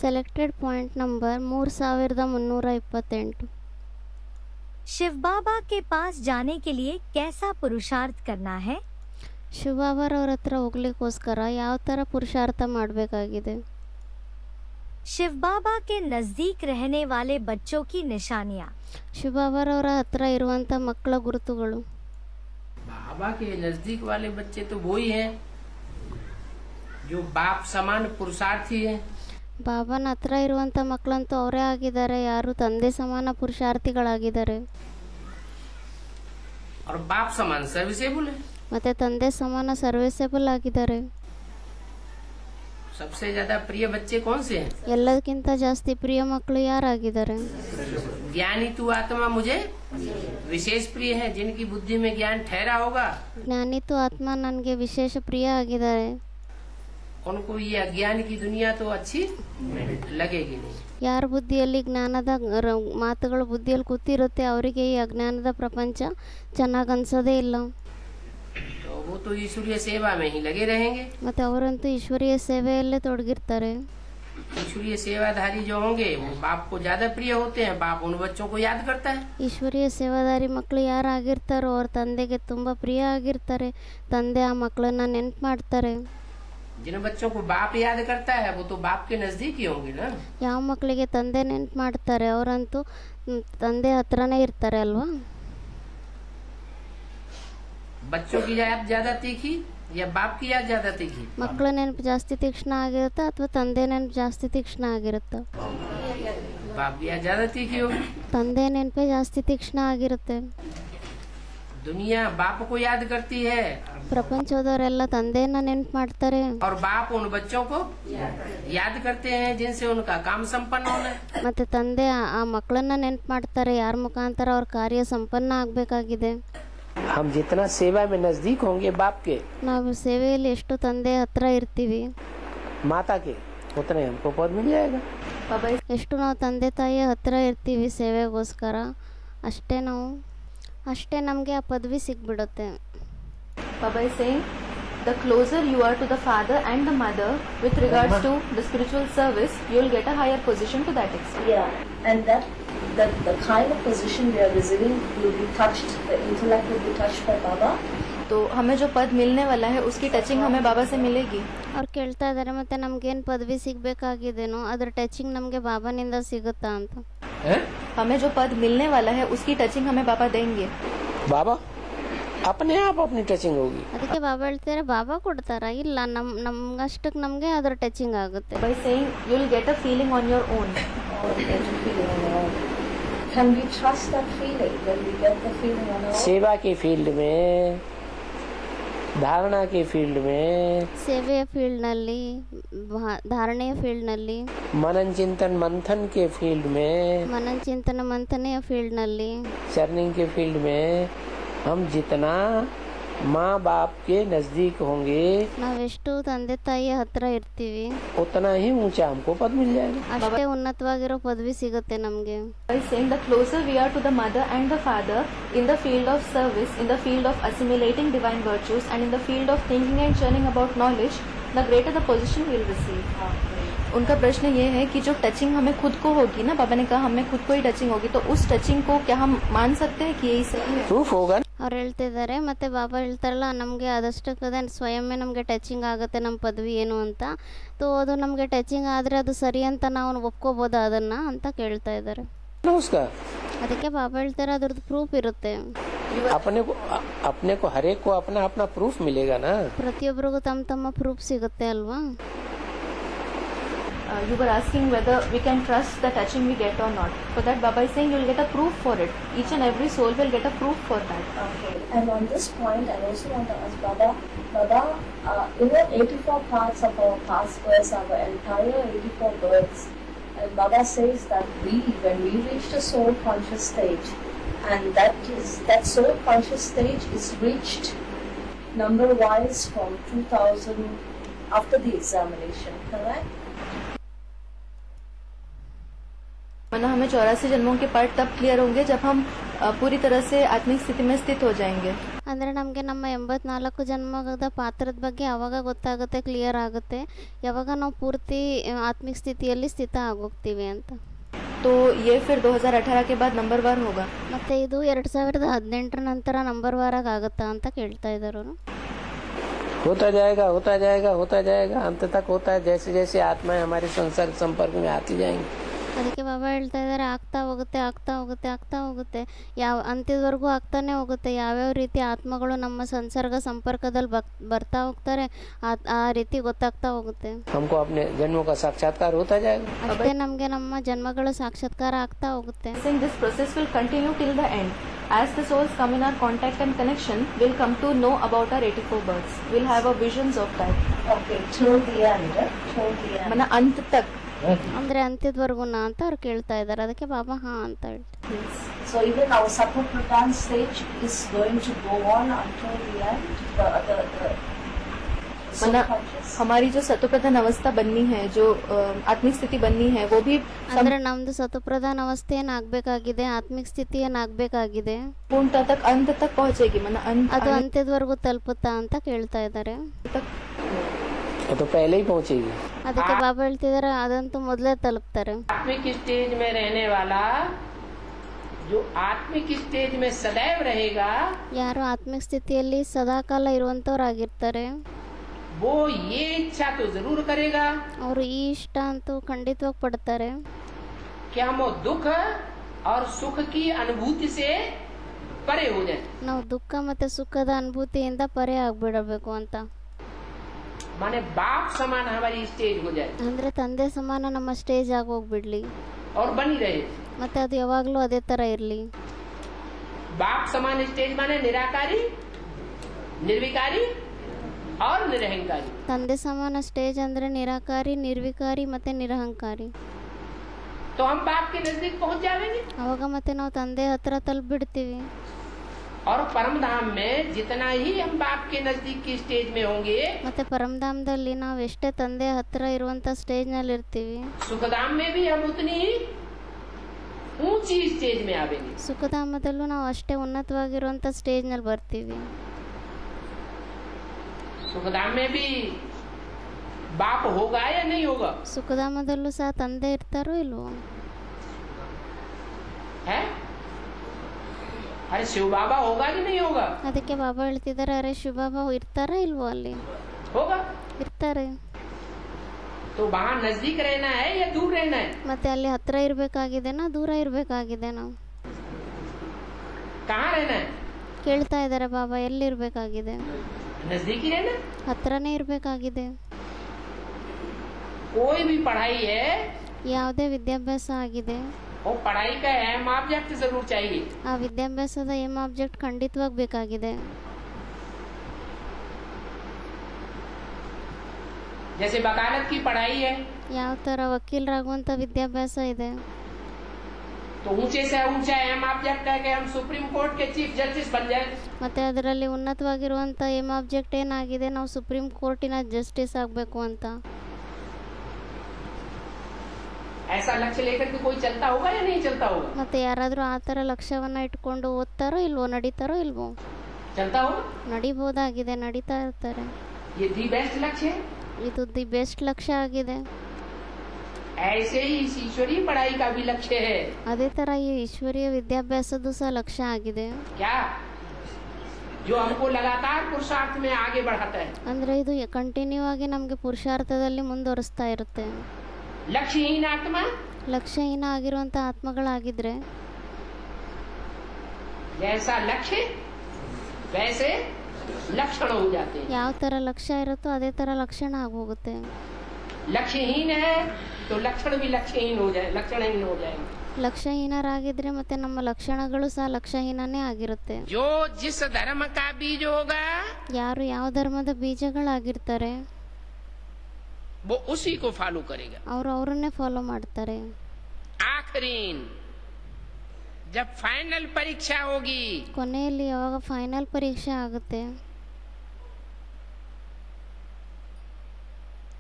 Selected point number 3328. Shiv बाबा के पास जाने के लिए कैसा पुरुषार्थ करना है? ಶಿವಬಾಬಾರವ್ರ ಹತ್ರ ಹೋಗ್ಲಿಕ್ಕೋಸ್ಕರ ಯಾವ ಥರ ಪುರುಷಾರ್ಥ ಮಾಡಬೇಕಾಗಿದೆ? शिव बाबा के नजदीक रहने वाले बच्चों की निशानियाँ। ಶಿವಬಾಬಾರವ್ರ ಹತ್ರ ಇರುವಂಥ ಮಕ್ಕಳ ಗುರುತುಗಳು. बाबा के नजदीक वाले बच्चे तो वो ही हैं जो बाप समान पुरुषार्थी है। ಬಾಬಾನ ಹತ್ರ ಇರುವಂಥ ಮಕ್ಕಳಂತೂ ಅವರೇ ಆಗಿದ್ದಾರೆ, ಯಾರು ತಂದೆ ಸಮಾನ ಪುರುಷಾರ್ಥಿಗಳಾಗಿದ್ದಾರೆ. और बाप समान सर्विसेबल है। ಮತ್ತೆ ತಂದೆ ಸಮಾನ ಸರ್ವಿಸೇಬಲ್ ಆಗಿದ್ದಾರೆ. सबसे ज्यादा प्रिय बच्चे कौन से हैं? ಎಲ್ಲದಕ್ಕಿಂತ ಜಾಸ್ತಿ ಪ್ರಿಯ ಮಕ್ಕಳು ಯಾರಾಗಿದ್ದಾರೆ? ज्ञानी तू आत्मा मुझे विशेष प्रिय है, जिनकी बुद्धि में ज्ञान ठहरा होगा ಜ್ಞಾನಿತು ಆತ್ಮ ನನಗೆ ವಿಶೇಷ ಪ್ರಿಯ ಆಗಿದ್ದಾರೆ. उनको ये अज्ञान की दुनिया तो अच्छी लगेगी नहीं। ಯಾರ ಬುದ್ಧಿಯಲ್ಲಿ ಜ್ಞಾನದ ಮಾತುಗಳು ಬುದ್ಧಿಯಲ್ಲಿ ಕೂತಿರುತ್ತೆ ಅವರಿಗೆ ಈ ಅಜ್ಞಾನದ ಪ್ರಪಂಚ ಚೆನ್ನಾಗಿ ಅನ್ಸೋದೇ ಇಲ್ಲ. तो वो तो ईश्वरीय सेवा में ही लगे रहेंगे। ಮತ್ತೆ ಅವರಂತೂ ಈಶ್ವರೀಯ ಸೇವೆಯಲ್ಲೇ ತೊಡಗಿರ್ತಾರೆ. ईश्वरीय सेवाधारी जो होंगे वो बाप को ज्यादा प्रिय होते हैं। बाप उन बच्चों को याद करता है। ಈಶ್ವರೀಯ ಸೇವಾದಾರಿ ಮಕ್ಕಳು ಯಾರಾಗಿರ್ತಾರೋ ಅವ್ರ ತಂದೆಗೆ ತುಂಬ ಪ್ರಿಯ ಆಗಿರ್ತಾರೆ. ತಂದೆ ಆ ಮಕ್ಕಳನ್ನ ನೆನ್ಪು ಮಾಡ್ತಾರೆ. जिन बच्चों को बाप याद करता है वो तो बाप के नजदीक ही होंगे ना। ಯಾವ ಮಕ್ಕಳಿಗೆ ತಂದೆ ನೆನ್ಪು ಮಾಡ್ತಾರೆ ಅವರಂತೂ ತಂದೆ ಹತ್ರನೇ ಇರ್ತಾರೆ ಅಲ್ವಾ. बच्चों की याद ज्यादा तीखी या बाप की याद ज्यादा तीखी? ಮಕ್ಕಳ ನೆನಪು ಜಾಸ್ತಿ ತೀಕ್ಷ್ಣ ಆಗಿರುತ್ತಾ ಅಥವಾ ತಂದೆ ನೆನಪು ಜಾಸ್ತಿ ತೀಕ್ಷ್ಣ ಆಗಿರುತ್ತಾ? बाप की याद ज्यादा तीखी होगी। ತಂದೆ ನೆನಪೇ ಜಾಸ್ತಿ ತೀಕ್ಷ್ಣ ಆಗಿರುತ್ತೆ. दुनिया बाप को याद करती है ಪ್ರಪಂಚದವರೆಲ್ಲ ತಂದೆಯನ್ನ ನೆನಪು ಮಾಡ್ತಾರೆ. और बाप उन बच्चों को याद करते हैं जिनसे उनका काम संपन्न होना है। ಮತ್ತೆ ತಂದೆ ಆ ಮಕ್ಕಳನ್ನ ನೆನಪು ಮಾಡ್ತಾರೆ ಯಾರ ಮುಖಾಂತರ ಅವ್ರ ಕಾರ್ಯ ಸಂಪನ್ನ ಆಗ್ಬೇಕಾಗಿದೆ. हम जितना सेवा में नजदीक होंगे बाप के, ನಾವು ಸೇವೆಯಲ್ಲಿ ಎಷ್ಟು ತಂದೆ ಹತ್ರ ಇರ್ತೀವಿ माता के, उतना ही हमको पद मिल जाएगा। ಎಷ್ಟು ನಾವು ತಂದೆ ತಾಯಿಯ ಹತ್ರ ಇರ್ತೀವಿ ಸೇವೆಗೋಸ್ಕರ ಅಷ್ಟೇ ನಮಗೆ ಆ ಪದವಿ ಸಿಕ್ಬಿಡುತ್ತೆ. Baba is saying, the closer you are to the father and the mother with regards to the spiritual service, you will get a higher position to that extent. Yeah, and that the kind of position we are receiving will be touched, the intellect will be touched by Baba. तो हमें जो पद मिलने वाला है उसकी touching हमें बाबा से मिलेगी. ಅವ್ರು ಕೇಳ್ತಾ ಇದ್ದಾರೆ ಮತ್ತೆ ನಮ್ಗೇನು ಪದವಿ ಸಿಗಬೇಕಾಗಿದೇನೋ ಅದ್ರ ಟಚಿಂಗ್ ನಮಗೆ ಬಾಬಾನಿಂದ ಸಿಗುತ್ತಾ ಅಂತ. हमें जो पद मिलने वाला है उसकी टचिंग हमें बाबा देंगे. बाबा अपने आप अपनी टचिंग होगी। ಅದಕ್ಕೆ ಬಾಬಾ ಹೇಳ್ತಾರೆ ಬಾಬಾ ಕೊಡ್ತಾರ ಇಲ್ಲ ನಮ್ಗಷ್ಟಕ್ಕೆ ನಮಗೆ ಅದ್ರ ಟಚಿಂಗ್ ಆಗುತ್ತೆ. By saying you will get a feeling on your own. Can we trust that feeling when we get the feeling on our own? सेवा के फील्ड में, धारणा के फील्ड में, ಸೇವೆಯ ಫೀಲ್ಡ್ನಲ್ಲಿ ಧಾರಣೆಯ ಫೀಲ್ಡ್ನಲ್ಲಿ, मनन चिंतन मंथन के फील्ड में, ಮನನ ಚಿಂತನ ಮಂಥನೆಯ ಫೀಲ್ಡ್ನಲ್ಲಿ, चर्निंग के फील्ड में हम जितना माँ बाप के नजदीक होंगे ನಾವೆಷ್ಟು ತಂದೆ ತಾಯಿಯ ಹತ್ರ ಇರ್ತೀವಿ उतना ही ऊंचा हमको पद मिल जाएगा। ಅಷ್ಟೇ ಉನ್ನತವಾಗಿರೋ ಪದವಿ ಸಿಗುತ್ತೆ ನಮಗೆ. By saying the closer we are to the mother and the father in the field of service, in the field of assimilating divine virtues and in the field of thinking and churning about knowledge, the greater the position we will receive. उनका प्रश्न ये है कि जो touching हमें खुद को होगी ना, बाबा ने कहा हमें खुद को ही टचिंग होगी, तो उस टचिंग को क्या हम मान सकते हैं कि यही सही है? प्रूफ होगा। ಅವ್ರು ಹೇಳ್ತಿದ್ದಾರೆ ಮತ್ತೆ ಬಾಬಾ ಹೇಳ್ತಾರಲ್ಲ ನಮಗೆ ಅದಷ್ಟಕ್ಕದೆ ಸ್ವಯಂವೇ ನಮಗೆ ಟಚಿಂಗ್ ಆಗುತ್ತೆ ನಮ್ಮ ಪದವಿ ಏನು ಅಂತ. ತೋ ಅದು ನಮಗೆ ಟಚಿಂಗ್ ಆದರೆ ಅದು ಸರಿ ಅಂತ ನಾವು ಒಪ್ಕೋಬೋದಾ ಅದನ್ನು ಅಂತ ಕೇಳ್ತಾ ಇದ್ದಾರೆ. ಅದಕ್ಕೆ ಬಾಬಾ ಹೇಳ್ತಾರೆ ಅದ್ರದ್ದು ಪ್ರೂಫ್ ಇರುತ್ತೆ. अपने को हर एक को अपना अपना प्रूफ मिलेगा ना। ಪ್ರತಿಯೊಬ್ಬರಿಗೂ ತಮ್ಮ ತಮ್ಮ ಪ್ರೂಫ್ ಸಿಗುತ್ತೆ ಅಲ್ವಾ. You were asking whether we can trust the touching we get or not. For that Baba is saying you will get a proof for it. Each and every soul will get a proof for that. Okay. And on this point, I also want to ask Baba, in the 84 parts of our past births, our entire 84 births, and Baba says that when we reach the soul conscious stage, and that soul conscious stage is reached number wise from 2000 after the examination, correct? वरना हमें 84 जन्मों के part तब clear होंगे जब हम पूरी तरह से आत्मिक स्थिति में स्थित हो जाएंगे. ಅಂದರೆ ನಮಗೆ ನಮ್ಮ 84 ಜನ್ಮದ ಪಾತ್ರದ ಬಗ್ಗೆ ಯಾವಾಗ ಗೊತ್ತಾಗುತ್ತೆ, ಕ್ಲಿಯರ್ ಆಗುತ್ತೆ, ಯಾವಾಗ ನಾವು ಪೂರ್ತಿ ಆತ್ಮಿಕ ಸ್ಥಿತಿಯಲ್ಲಿ ಸ್ಥಿತ ಆಗೋಗ್ತೀವಿ ಅಂತ. तो ये फिर 2018 के बाद नंबरवार होगा. ಮತ್ತು ಇದು 2018 ನಂತರ ನಂಬರ್ ವಾರಾಗ ಆಗುತ್ತಾ ಅಂತ ಕೇಳ್ತಾ ಇದ್ದಾರೆ ಅವರು. होता जाएगा होता जाएगा होता जाएगा, अंत तक होता है जैसे जैसे आत्माएं हमारे संपर्क में आती जाएंगी. ಅದಕ್ಕೆ ಬಾಬಾ ಹೇಳ್ತಾ ಇದ್ದಾರೆ, ಆಗ್ತಾ ಹೋಗುತ್ತೆ ಆಗ್ತಾ ಹೋಗುತ್ತೆ ಆಗ್ತಾ ಹೋಗುತ್ತೆ, ಯಾವ ಅಂತ್ಯದವರೆಗೂ ಆಗ್ತಾನೆ ಹೋಗುತ್ತೆ. ಯಾವ್ಯಾವ ರೀತಿ ಆತ್ಮಗಳು ನಮ್ಮ ಸಂಸರ್ಗ ಸಂಪರ್ಕದಲ್ಲಿ ಬರ್ತಾ ಹೋಗ್ತಾರೆ ಆ ರೀತಿ ಗೊತ್ತಾಗ್ತಾ ಹೋಗುತ್ತೆ. हमको अपने जन्मों का साक्षात्कार होता जाएगा. ಅಷ್ಟೇ ನಮಗೆ ನಮ್ಮ ಜನ್ಮಗಳ ಸಾಕ್ಷಾತ್ಕಾರ ಆಗ್ತಾ ಹೋಗುತ್ತೆ. Saying this process will continue till the end. As the souls come in our contact and connection, we'll come to know about our 84 births. We'll have our visions of that. Okay, till the end. Till the end. मना अंत तक. ಅಂದರೆ ಅಂತ್ಯದವರೆಗೂನಾ ಅಂತ ಅವ್ರು ಕೇಳ್ತಾ ಇದ್ದಾರೆ. ಅದಕ್ಕೆ ಬಾಬಾ ಹಾಂ ಅಂತ ಹೇಳ್ತಾರೆ. Yes. So even our Sapapradhan stage is going to go on until the end. The मना subconscious. हमारी जो सतोप्रधान अवस्था बननी है, जो आत्मिक स्थिति बननी है, वो भी ಅಂದರೆ ನಮ್ಮದು ಸತೋಪ್ರಧಾನ ಅವಸ್ಥೆ ಏನಾಗಬೇಕಾಗಿದೆ, ಆತ್ಮಿಕ ಸ್ಥಿತಿ ಏನಾಗಬೇಕಾಗಿದೆ, पूर्णता तक अंत तक पहुंचेगी. मना ಅದು ಅಂತ್ಯದವರೆಗೂ ತಲುಪುತ್ತಾ ಅಂತ ಕೇಳ್ತಾ ಇದ್ದಾರೆ. तक वो तो पहले ही पहुंचेगी. ಅದಕ್ಕೆ ಬಾಬಾ ಹೇಳ್ತಿದ್ದಾರೆ, ಅದಂತೂ ಮೊದಲೇ ತಲುಪ್ತಾರೆ. आत्मिक स्टेज में रहने वाला जो आत्मिक स्टेज में सदैव रहेगा, ಯಾರು ಆತ್ಮಿಕ ಸ್ಥಿತಿಯಲ್ಲಿ ಸದಾಕಾಲ ಇರುವಂಥವ್ರಾಗಿರ್ತಾರೆ, वो ये इच्छा तो जरूर करेगा ಅವರು ಈ ಇಷ್ಟ ಅಂತೂ ಖಂಡಿತವಾಗಿ ಪಡ್ತಾರೆ, कि हम वो दुख और सुख की अनुभूति से परे हो जाए. ನಾವು ದುಃಖ ಮತ್ತು ಸುಖದ ಅನುಭೂತಿಯಿಂದ ಪರೆ ಆಗ್ಬಿಡಬೇಕು ಅಂತ. माने बाप समान हमारी स्टेज हो जाए ಅಂದರೆ ತಂದೆ ಸಮಾನ ನಮ್ಮ ಸ್ಟೇಜ್ ಆಗಿ ಹೋಗ್ಬಿಡ್ಲಿ, और बनी रहे. ಮತ್ತು ಅದು ಯಾವಾಗಲೂ ಅದೇ ಥರ ಇರಲಿ. बाप समान स्टेज माने निराकारी, निर्विकारी और निरहंकारी. ತಂದೆ ಸಮಾನ ಸ್ಟೇಜ್ ಅಂದರೆ ನಿರಾಕಾರಿ, ನಿರ್ವಿಕಾರಿ ಮತ್ತು ನಿರಹಂಕಾರಿ. तो हम बाप के नजदीक पहुंच जाएंगे. ಅವಾಗ ಮತ್ತೆ ನಾವು ತಂದೆ ಹತ್ರ ತಲುಪಿಬಿಡ್ತೀವಿ. और परम धाम में जितना ही हम बाप के नजदीक की स्टेज में होंगे, ಮತ್ತೆ ಪರಮಧಾಮದಲ್ಲಿ ನಾವು ಎಷ್ಟೇ ತಂದೆ ಹತ್ರ ಇರುವಂಥ ಸ್ಟೇಜ್ನಲ್ಲಿ ಇರ್ತೀವಿ, सुखधाम में भी हम उतनी ही ऊंची स्टेज में आवेंगे. ಸುಖಧಾಮದಲ್ಲೂ ನಾವು ಅಷ್ಟೇ ಉನ್ನತವಾಗಿರುವಂಥ ಸ್ಟೇಜ್ನಲ್ಲಿ ಬರ್ತೀವಿ. सुखधाम में भी बाप होगा या नहीं होगा ಸುಖಧಾಮದಲ್ಲೂ ಸಹ ತಂದೆ ಇರ್ತಾರೋ ಇಲ್ವೋ? है? अरे शिव बाबा होगा कि नहीं होगा? ಅದಕ್ಕೆ ಬಾಬಾ ಹೇಳ್ತಿದ್ದಾರೆ, ಅರೆ ಶಿವಬಾಬಾ ಇರ್ತಾರಾ ಇಲ್ವೋ? ಅಲ್ಲಿ होगा. ಇರ್ತಾರೆ. तो वहाँ नजदीक रहना है या दूर रहना है? ಮತ್ತೆ ಅಲ್ಲಿ ಹತ್ರ ಇರಬೇಕಾಗಿದೆನಾ ದೂರ ಇರಬೇಕಾಗಿದೆನಾ? कहाँ रहना है? ಕೇಳ್ತಾ ಇದ್ದಾರೆ ಬಾಬಾ, ಎಲ್ಲಿರಬೇಕಾಗಿದೆ? नजदीक ही रहना. ಹತ್ರನೇ ಇರಬೇಕಾಗಿದೆ. कोई भी पढ़ाई है, ಯಾವುದೇ ವಿದ್ಯಾಭ್ಯಾಸ ಆಗಿದೆ, वो पढ़ाई का अहम ऑब्जेक्ट जरूर चाहिए. ಆ ವಿದ್ಯಾಭ್ಯಾಸದ ಏಮ್ ಆಬ್ಜೆಕ್ಟ್ ಖಂಡಿತವಾಗಿ ಬೇಕಾಗಿದೆ. जैसे वकालत की पढ़ाई है, ಯಾವ ಥರ ವಕೀಲರಾಗುವಂಥ ವಿದ್ಯಾಭ್ಯಾಸ ಇದೆ, तो ऊंचे से ऊंचा अहम ऑब्जेक्ट है कि हम सुप्रीम कोर्ट के चीफ जस्टिस बन जाए. ಮತ್ತು ಅದರಲ್ಲಿ ಉನ್ನತವಾಗಿರುವಂಥ ಏಮ್ ಆಬ್ಜೆಕ್ಟ್ ಏನಾಗಿದೆ, ನಾವು ಸುಪ್ರೀಂ ಕೋರ್ಟಿನ ಜಸ್ಟಿಸ್ ಆಗಬೇಕು ಅಂತ. ऐसा लक्ष्य लेकर के कोई चलता होगा या नहीं चलता होगा? ಮತ್ತು ಯಾರಾದರೂ ಆ ಥರ ಲಕ್ಷ್ಯವನ್ನು ಇಟ್ಕೊಂಡು ಓದ್ತಾರೋ ಇಲ್ವೋ, ನಡೀತಾರೋ ಇಲ್ವೋ? चलता होगा. ನಡಿಬೋದಾಗಿದೆ, ನಡೀತಾ ಇರ್ತಾರೆ. ये दी बेस्ट लक्ष्य है. ಇದು ದಿ ಬೆಸ್ಟ್ ಲಕ್ಷ್ಯ ಆಗಿದೆ. ऐसे ही इस ईश्वरीय पढ़ाई का भी लक्ष्य है. ಅದೇ ಥರ ಈ ಈಶ್ವರೀಯ ವಿದ್ಯಾಭ್ಯಾಸದ್ದು ಸಹ ಲಕ್ಷ್ಯ ಆಗಿದೆ. क्या? जो हमको लगातार पुरुषार्थ में आगे बढ़ाता है. ಅಂದರೆ ಇದು ಕಂಟಿನ್ಯೂ ಆಗಿ ನಮಗೆ ಪುರುಷಾರ್ಥದಲ್ಲಿ ಮುಂದುವರಿಸ್ತಾ ಇರುತ್ತೆ. लक्ष्यहीन आत्मा ಲಕ್ಷ್ಯಹೀನ ಆಗಿರುವಂಥ ಆತ್ಮಗಳಾಗಿದ್ರೆ जैसा लक्ष्य वैसे लक्षण हो जाते हैं. ಯಾವ ಥರ ಲಕ್ಷ್ಯ ಇರುತ್ತೋ ಅದೇ ಥರ ಲಕ್ಷಣ ಆಗೋಗುತ್ತೆ. लक्ष्यहीन है तो लक्षण भी लक्ष्यहीन हो जाए, लक्षणहीन हो जाएंगे. ಲಕ್ಷ್ಯಹೀನರಾಗಿದ್ರೆ ಮತ್ತೆ ನಮ್ಮ ಲಕ್ಷಣಗಳು ಸಹ ಲಕ್ಷ್ಯಹೀನನೇ ಆಗಿರುತ್ತೆ. जो जिस धर्म का बीज होगा ಯಾರು ಯಾವ ಧರ್ಮದ ಬೀಜಗಳಾಗಿರ್ತಾರೆ वो उसी को फॉलो करेगा. ಅವರು ಅವರನ್ನೇ ಫಾಲೋ ಮಾಡ್ತಾರೆ. आखिरीन जब फाइनल परीक्षा होगी ಕೊನೆಯಲ್ಲಿ ಯಾವಾಗ ಫೈನಲ್ ಪರೀಕ್ಷೆ ಆಗುತ್ತೆ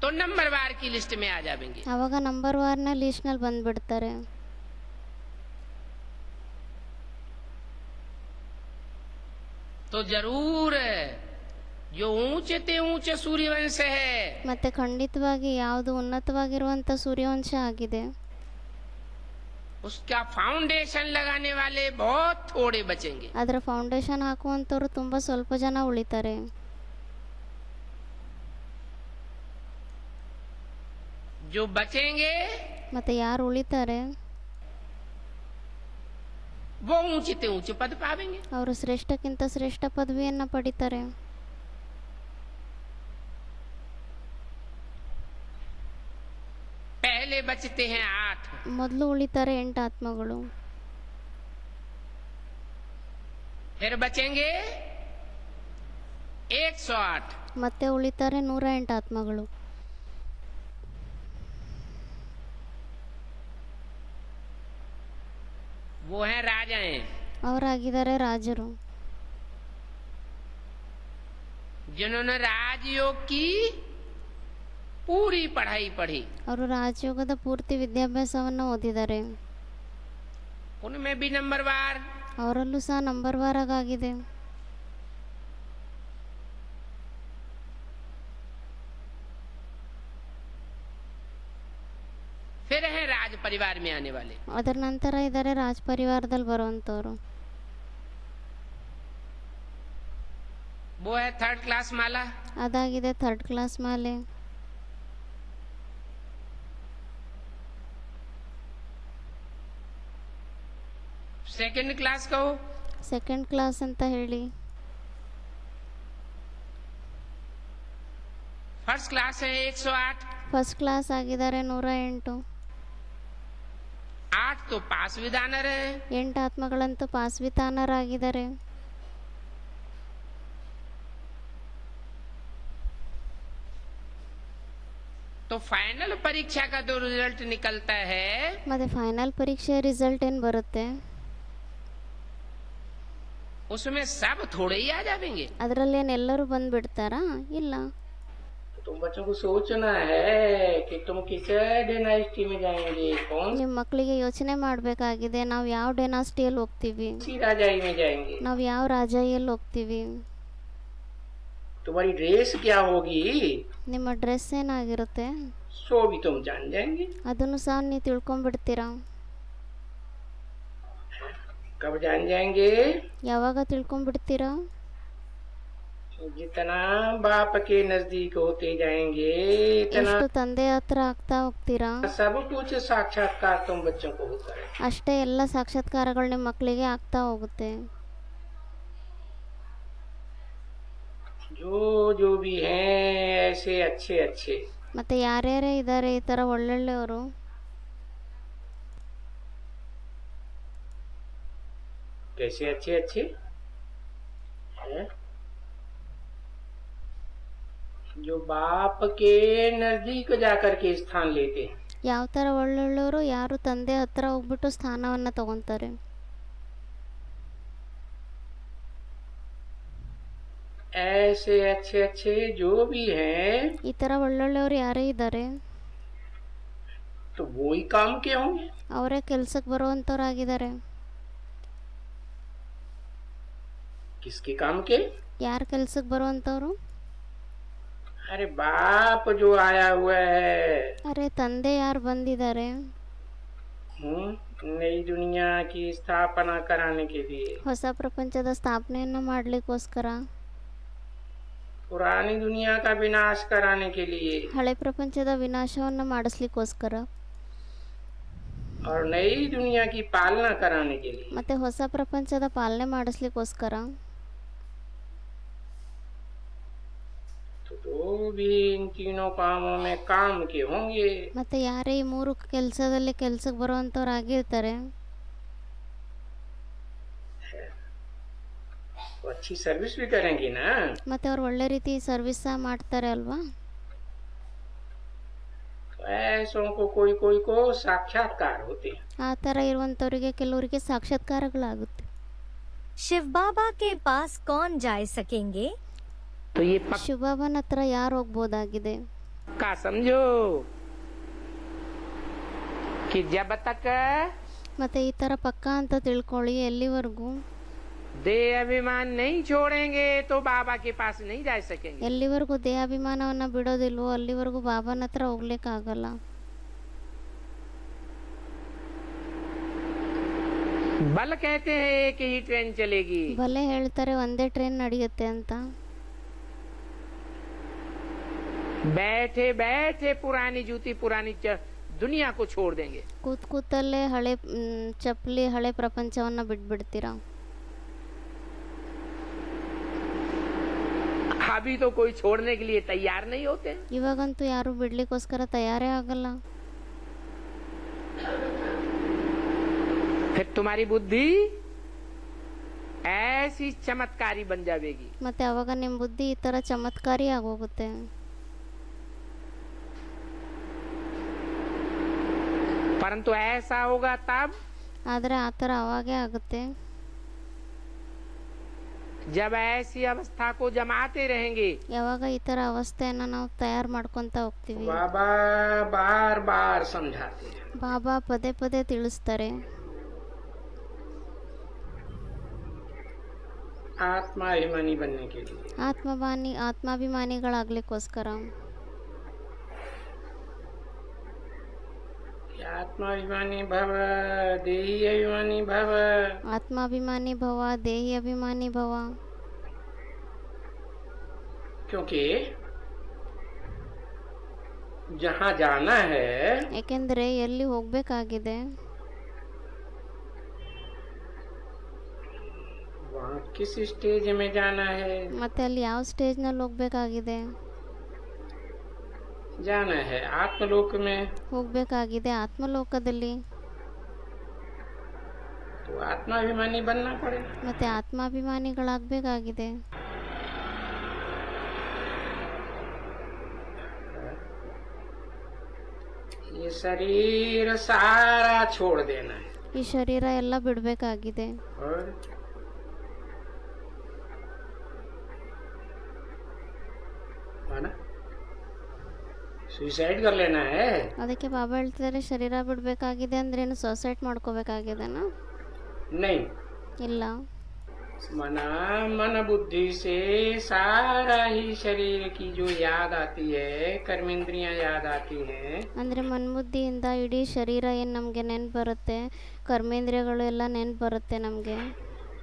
तो नंबरवार की लिस्ट में आ जाएंगे. ಆವಾಗ ನಂಬರ್ ವಾರ್ನ ಲಿಸ್ಟ್ನಲ್ಲಿ ಬಂದ್ಬಿಡ್ತಾರೆ. तो तो जरूर जो ऊंचे ते ऊंचे सूर्यवंश है ಮತ್ತೆ ಖಂಡಿತವಾಗಿ ಯಾವುದು ಉನ್ನತವಾಗಿರುವಂಥ ಸೂರ್ಯವಂಶ ಆಗಿದೆ, उसका फाउंडेशन लगाने वाले बहुत थोड़े बचेंगे। ಅದರ ಫೌಂಡೇಶನ್ ಹಾಕುವಂಥವ್ರು ತುಂಬ ಸ್ವಲ್ಪ ಜನ ಉಳಿತಾರೆ. जो बचेंगे ಮತ್ತೆ ಯಾರು ಉಳಿತಾರೆ वो ऊंचे ते ऊंचे पद पावेंगे। ಅವರು ಶ್ರೇಷ್ಠಕ್ಕಿಂತ ಶ್ರೇಷ್ಠ ಪದವಿಯನ್ನು ಪಡಿತಾರೆ. पहले बचते हैं 8, ಮೊದಲು ಉಳಿತಾರೆ 8 ಆತ್ಮಗಳು, फिर बचेंगे 108, ಮತ್ತೆ ಉಳಿತಾರೆ 108 ಆತ್ಮಗಳು. वो हैं राजाएं ಅವರಾಗಿದ್ದಾರೆ ರಾಜರು, जिन्होंने राजयोग की पूरी पढ़ाई पढ़ी, ಅವರು ರಾಜಯೋಗದ ಪೂರ್ತಿ ವಿದ್ಯಾಭ್ಯಾಸವನ್ನು ಓದಿದ್ದಾರೆ. उनमें भी नंबरवार ಅವರಲ್ಲೂ ಸಹ ನಂಬರ್ ವಾರಾಗಿದೆ. फिर हैं राज परिवार में आने वाले, ಅದರ ನಂತರ ಇದ್ದಾರೆ ರಾಜ ಪರಿವಾರದಲ್ಲಿ ಬರುವಂಥವ್ರು, वो है 3rd क्लास माला, ಅದಾಗಿದೆ 3rd ಕ್ಲಾಸ್ ಮಾಲೆ. सेकंड क्लास कहो, 2nd ಕ್ಲಾಸ್ ಅಂತ ಹೇಳಿ. फर्स्ट क्लास है 108, ಫಸ್ಟ್ ಕ್ಲಾಸ್ ಆಗಿದ್ದಾರೆ 108. 8 तो पास विधानर है, 8 ಆತ್ಮಗಳಂತೂ ಪಾಸ್ವಿತಾನರಾಗಿದ್ದಾರೆ. तो फाइनल परीक्षा का जो रिजल्ट निकलता है ಮತ್ತೆ ಫೈನಲ್ ಪರೀಕ್ಷೆ ರಿಸಲ್ಟ್ ಏನು ಬರುತ್ತೆ उसमें सब थोड़े ही आ जाएंगे। ಅದರಲ್ಲಿ ಎಲ್ಲರೂ ಬಂದ್ಬಿಡ್ತಾರಾ? ಇಲ್ಲ. तुम बच्चों को सोचना है कि तुम किस डायनेस्टी में जाएंगे, कौन ನಿಮ್ಮ ಮಕ್ಕಳಿಗೆ ಯೋಚನೆ ಮಾಡಬೇಕಾಗಿದೆ, ನಾವು ಯಾವ ಡೈನಾಸ್ಟಿಯಲ್ಲಿ ಹೋಗ್ತೀವಿ, सी राजाई में जाएंगे, ನಾವು ಯಾವ ರಾಜಾಯಿಯಲ್ಲಿ ಹೋಗ್ತೀವಿ, तुम्हारी ड्रेस क्या होगी ನಿಮ್ಮ ಡ್ರೆಸ್ ಏನಾಗಿರುತ್ತೆ सो भी तुम जान जाएंगे। ಅದನ್ನು ಸಹ ನೀವು ತಿಳ್ಕೊಂಡ್ಬಿಡ್ತೀರಾ. कब जान जाएंगे? ಯಾವಾಗ ತಿಳ್ಕೊಂಡ್ಬಿಡ್ತೀರಾ? जितना बाप के नजदीक होते जाएंगे इतना ಎಷ್ಟು ತಂದೆ ಹತ್ರ ಆಗ್ತಾ ಹೋಗ್ತೀರಾ सब कुछ साक्षात्कार तुम बच्चों को होता है। ಅಷ್ಟೇ ಎಲ್ಲ ಸಾಕ್ಷಾತ್ಕಾರಗಳು ನಿಮ್ಮ ಮಕ್ಕಳಿಗೆ ಆಗ್ತಾ ಹೋಗುತ್ತೆ. जो जो भी हैं ऐसे अच्छे अच्छे ಮತ್ತೆ ಯಾರ್ಯಾರೇ ಇದ್ದಾರೆ ಈ ಥರ ಒಳ್ಳೊಳ್ಳೆಯವರು, कैसे अच्छे अच्छे हैं जो बाप के नजदीक जाकर के स्थान लेते हैं। ಯಾವ ಥರ ಒಳ್ಳೊಳ್ಳೆಯವರು, ಯಾರು ತಂದೆ ಹತ್ರ ಹೋಗ್ಬಿಟ್ಟು ಸ್ಥಾನವನ್ನು ತಗೊತಾರೆ. ऐसे अच्छे अच्छे जो भी हैं ಈ ಥರ ಒಳ್ಳೊಳ್ಳೆಯವರು ಯಾರೇ ಇದ್ದಾರೆ तो वो ही काम के होंगे। ಅವರೇ ಕೆಲ್ಸಕ್ಕೆ ಬರುವಂಥವ್ರಾಗಿದ್ದಾರೆ. किसके काम के? ಯಾರು ಕೆಲ್ಸಕ್ಕೆ ಬರುವಂಥವ್ರು? अरे बाप जो आया हुआ है ಅರೆ ತಂದೆ ಯಾರು ಬಂದಿದ್ದಾರೆ नई दुनिया की स्थापना कराने के लिए, ಹೊಸ ಪ್ರಪಂಚದ ಸ್ಥಾಪನೆಯನ್ನು ಮಾಡಲಿಕ್ಕೋಸ್ಕರ, पुरानी दुनिया का विनाश कराने के लिए ಹಳೆ ಪ್ರಪಂಚದ ವಿನಾಶವನ್ನು ಮಾಡಿಸ್ಲಿಕ್ಕೋಸ್ಕರ, और नई दुनिया की पालना कराने के लिए। ಮತ್ತೆ ಹೊಸ ಪ್ರಪಂಚದ ಪಾಲನೆ ಮಾಡಿಸ್ಲಿಕ್ಕೋಸ್ಕರ. तो भी इन तीनों कामों में काम के होंगे। ಮತ್ತೆ ಯಾರೇ ಈ 3 ಕೆಲಸದಲ್ಲಿ ಕೆಲ್ಸಕ್ಕೆ ಬರುವಂಥವ್ರಾಗಿರ್ತಾರೆ तो अच्छी सर्विस भी करेंगे ना। ಮತ್ತೆ ಅವ್ರು ಒಳ್ಳೆ ರೀತಿ ಸರ್ವಿಸ್ ಸಹ ಮಾಡ್ತಾರೆ ಅಲ್ವಾ. तो ऐसों को कोई कोई को साक्षात्कार होते हैं। ಆ ಥರ ಇರುವಂಥವ್ರಿಗೆ ಕೆಲವರಿಗೆ ಸಾಕ್ಷಾತ್ಕಾರಗಳಾಗುತ್ತೆ. शिव बाबा के पास कौन जा सकेंगे? तो ये ಶಿವಬಾಬನ ಹತ್ರ ಯಾರು ಹೋಗ್ಬೋದಾಗಿದೆ? पक्का समझो कि जब तक ಮತ್ತೆ ಈ ಥರ ಪಕ್ಕಾ ಅಂತ ತಿಳ್ಕೊಳ್ಳಿ, ಎಲ್ಲಿವರೆಗೂ देह अभिमान नहीं छोड़ेंगे तो बाबा के पास नहीं जा सकेंगे। ಎಲ್ಲಿವರೆಗೂ ದೇಹಾಭಿಮಾನವನ್ನು ಬಿಡೋದಿಲ್ವೋ ಅಲ್ಲಿವರೆಗೂ ಬಾಬಾನ ಹತ್ರ ಹೋಗ್ಲಿಕ್ಕಾಗಲ್ಲ. बल कहते हैं एक ही ट्रेन चलेगी, ಬಲೆ ಹೇಳ್ತಾರೆ ಒಂದೇ ಟ್ರೈನ್ ನಡೆಯುತ್ತೆ ಅಂತ. बैठे बैठे पुरानी जूती पुरानी दुनिया को छोड़ देंगे। ಕೂತ್ ಕೂತಲ್ಲೇ ಹಳೆ ಚಪ್ಪಲಿ ಹಳೆ ಪ್ರಪಂಚವನ್ನ ಬಿಟ್ಬಿಡ್ತೀರಾ. अभी तो कोई छोड़ने के लिए तैयार नहीं होते। ಇವಾಗಂತೂ ಯಾರು ಬಿಡ್ಲಿಕ್ಕೋಸ್ಕರ ತಯಾರೇ ಆಗಲ್ಲ. फिर तुम्हारी बुद्धि ऐसी चमत्कारी बन जाएगी। ಮತ್ತೆ ಅವಾಗ ನಿಮ್ಮ ಬುದ್ಧಿ ಈ ತರ ಚಮತ್ಕಾರಿ ಆಗೋಗುತ್ತೆ. परंतु ऐसा होगा तब ಆದರೆ ಆ ಥರ ಅವಾಗೇ ಆಗುತ್ತೆ जब ऐसी अवस्था को जमाते रहेंगे। ಯಾವಾಗ ಈ ಥರ ಅವಸ್ಥೆಯನ್ನ ನಾವು ತಯಾರು ಮಾಡ್ಕೊತ ಹೋಗ್ತೀವಿ. बाबा बार बार समझाते हैं, ಬಾಬಾ ಪದೇ ಪದೇ ತಿಳಿಸ್ತಾರೆ. आत्माभिमानी बनने के लिए। ಆತ್ಮಾಭಿಮಾನಿಗಳಾಗ್ಲಿಕ್ಕೋಸ್ಕರ. आत्माभिमानी भव देही अभिमानी भव। ಆತ್ಮಾಭಿಮಾನಿ ಭವ ದೇಹಿ ಅಭಿಮಾನಿ ಭವ. क्योंकि जहाँ जाना है ಯಾಕೆಂದ್ರೆ ಎಲ್ಲಿ ಹೋಗ್ಬೇಕಾಗಿದೆ वहाँ किस स्टेज में जाना है। ಮತ್ತೆ ಅಲ್ಲಿ ಯಾವ ಸ್ಟೇಜ್ನಲ್ಲಿ ಹೋಗ್ಬೇಕಾಗಿದೆ. जाना है आत्मलोक में, ಹೋಗ್ಬೇಕಾಗಿದೆ ಆತ್ಮಲೋಕದಲ್ಲಿ. तो आत्माभिमानी बनना पड़ेगा। ಮತ್ತೆ ಆತ್ಮಾಭಿಮಾನಿಗಳಾಗಬೇಕಾಗಿದೆ. ये शरीर सारा छोड़ देना है ಈ ಶರೀರ ಎಲ್ಲ ಬಿಡಬೇಕಾಗಿದೆ. और है ना सुसाइड कर लेना है। ಅದಕ್ಕೆ ಬಾಬಾ ಹೇಳ್ತಿದ್ದಾರೆ ಶರೀರ ಬಿಡಬೇಕಾಗಿದೆ ಅಂದ್ರೆ ಏನು ಸೂಸೈಡ್ ಮಾಡ್ಕೋಬೇಕಾಗಿದೆನಾ? नहीं, ಇಲ್ಲ. मना मन बुद्धि से सारा ही शरीर की जो याद आती है, कर्मेंद्रियां याद आती हैं, ಅಂದ್ರೆ ಮನ್ಬುದ್ಧಿಯಿಂದ ಇಡೀ ಶರೀರ ಏನು ನಮಗೆ ನೆನ್ಪು ಬರುತ್ತೆ, ಕರ್ಮೇಂದ್ರಿಯಗಳು ಎಲ್ಲ ನೆನ್ಪು ಬರುತ್ತೆ ನಮಗೆ.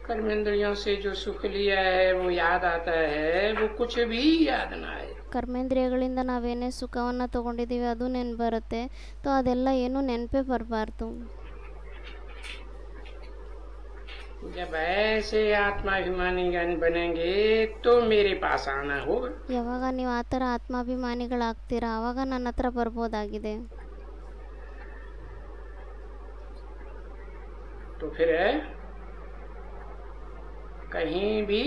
कर्मेंद्रियों से जो सुख लिया है वो याद आता है, वो कुछ भी याद ना आए। ಕರ್ಮೇಂದ್ರಿಯಗಳಿಂದ ನಾವೇನೇ ಸುಖವನ್ನು ತಗೊಂಡಿದ್ದೀವಿ ಅದು ನೆನ್ಪು ಬರುತ್ತೆ. ಸೊ ಅದೆಲ್ಲ ಏನು ನೆನಪೇ ಬರಬಾರ್ದು. जब ऐसे आत्माभिमानी बनेंगे तो मेरे पास आना होगा। ಯಾವಾಗ ನೀವು ಆ ಥರ ಆತ್ಮಾಭಿಮಾನಿಗಳಾಗ್ತೀರಾ ಆವಾಗ ನನ್ನ ಹತ್ರ ಬರ್ಬೋದಾಗಿದೆ. तो फिर कहीं भी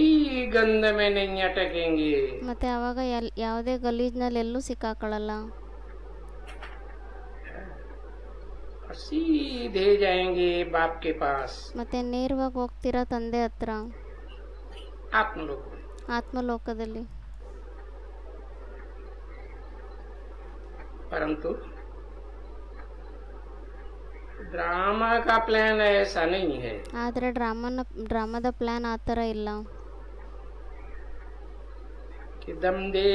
गंद में नहीं अटकेंगे। ಮತ್ತೆ ಆವಾಗ ಯಾವುದೇ ಗಲೀಜ್ನಲ್ಲಿ ಎಲ್ಲೂ ಸಿಕ್ಕಾಕೊಳ್ಳಲ್ಲ. और सीधे जाएंगे बाप के पास, ಮತ್ತೆ ನೇರವಾಗಿ ಹೋಗ್ತೀರಾ ತಂದೆ ಹತ್ರ आत्मलोक में। ಆತ್ಮಲೋಕದಲ್ಲಿ. परंतु ड्रामा का प्लान ऐसा नहीं है। ಆದರೆ ಡ್ರಾಮಾದ ಪ್ಲಾನ್ ಆ ಥರ ಇಲ್ಲ. कि दम दे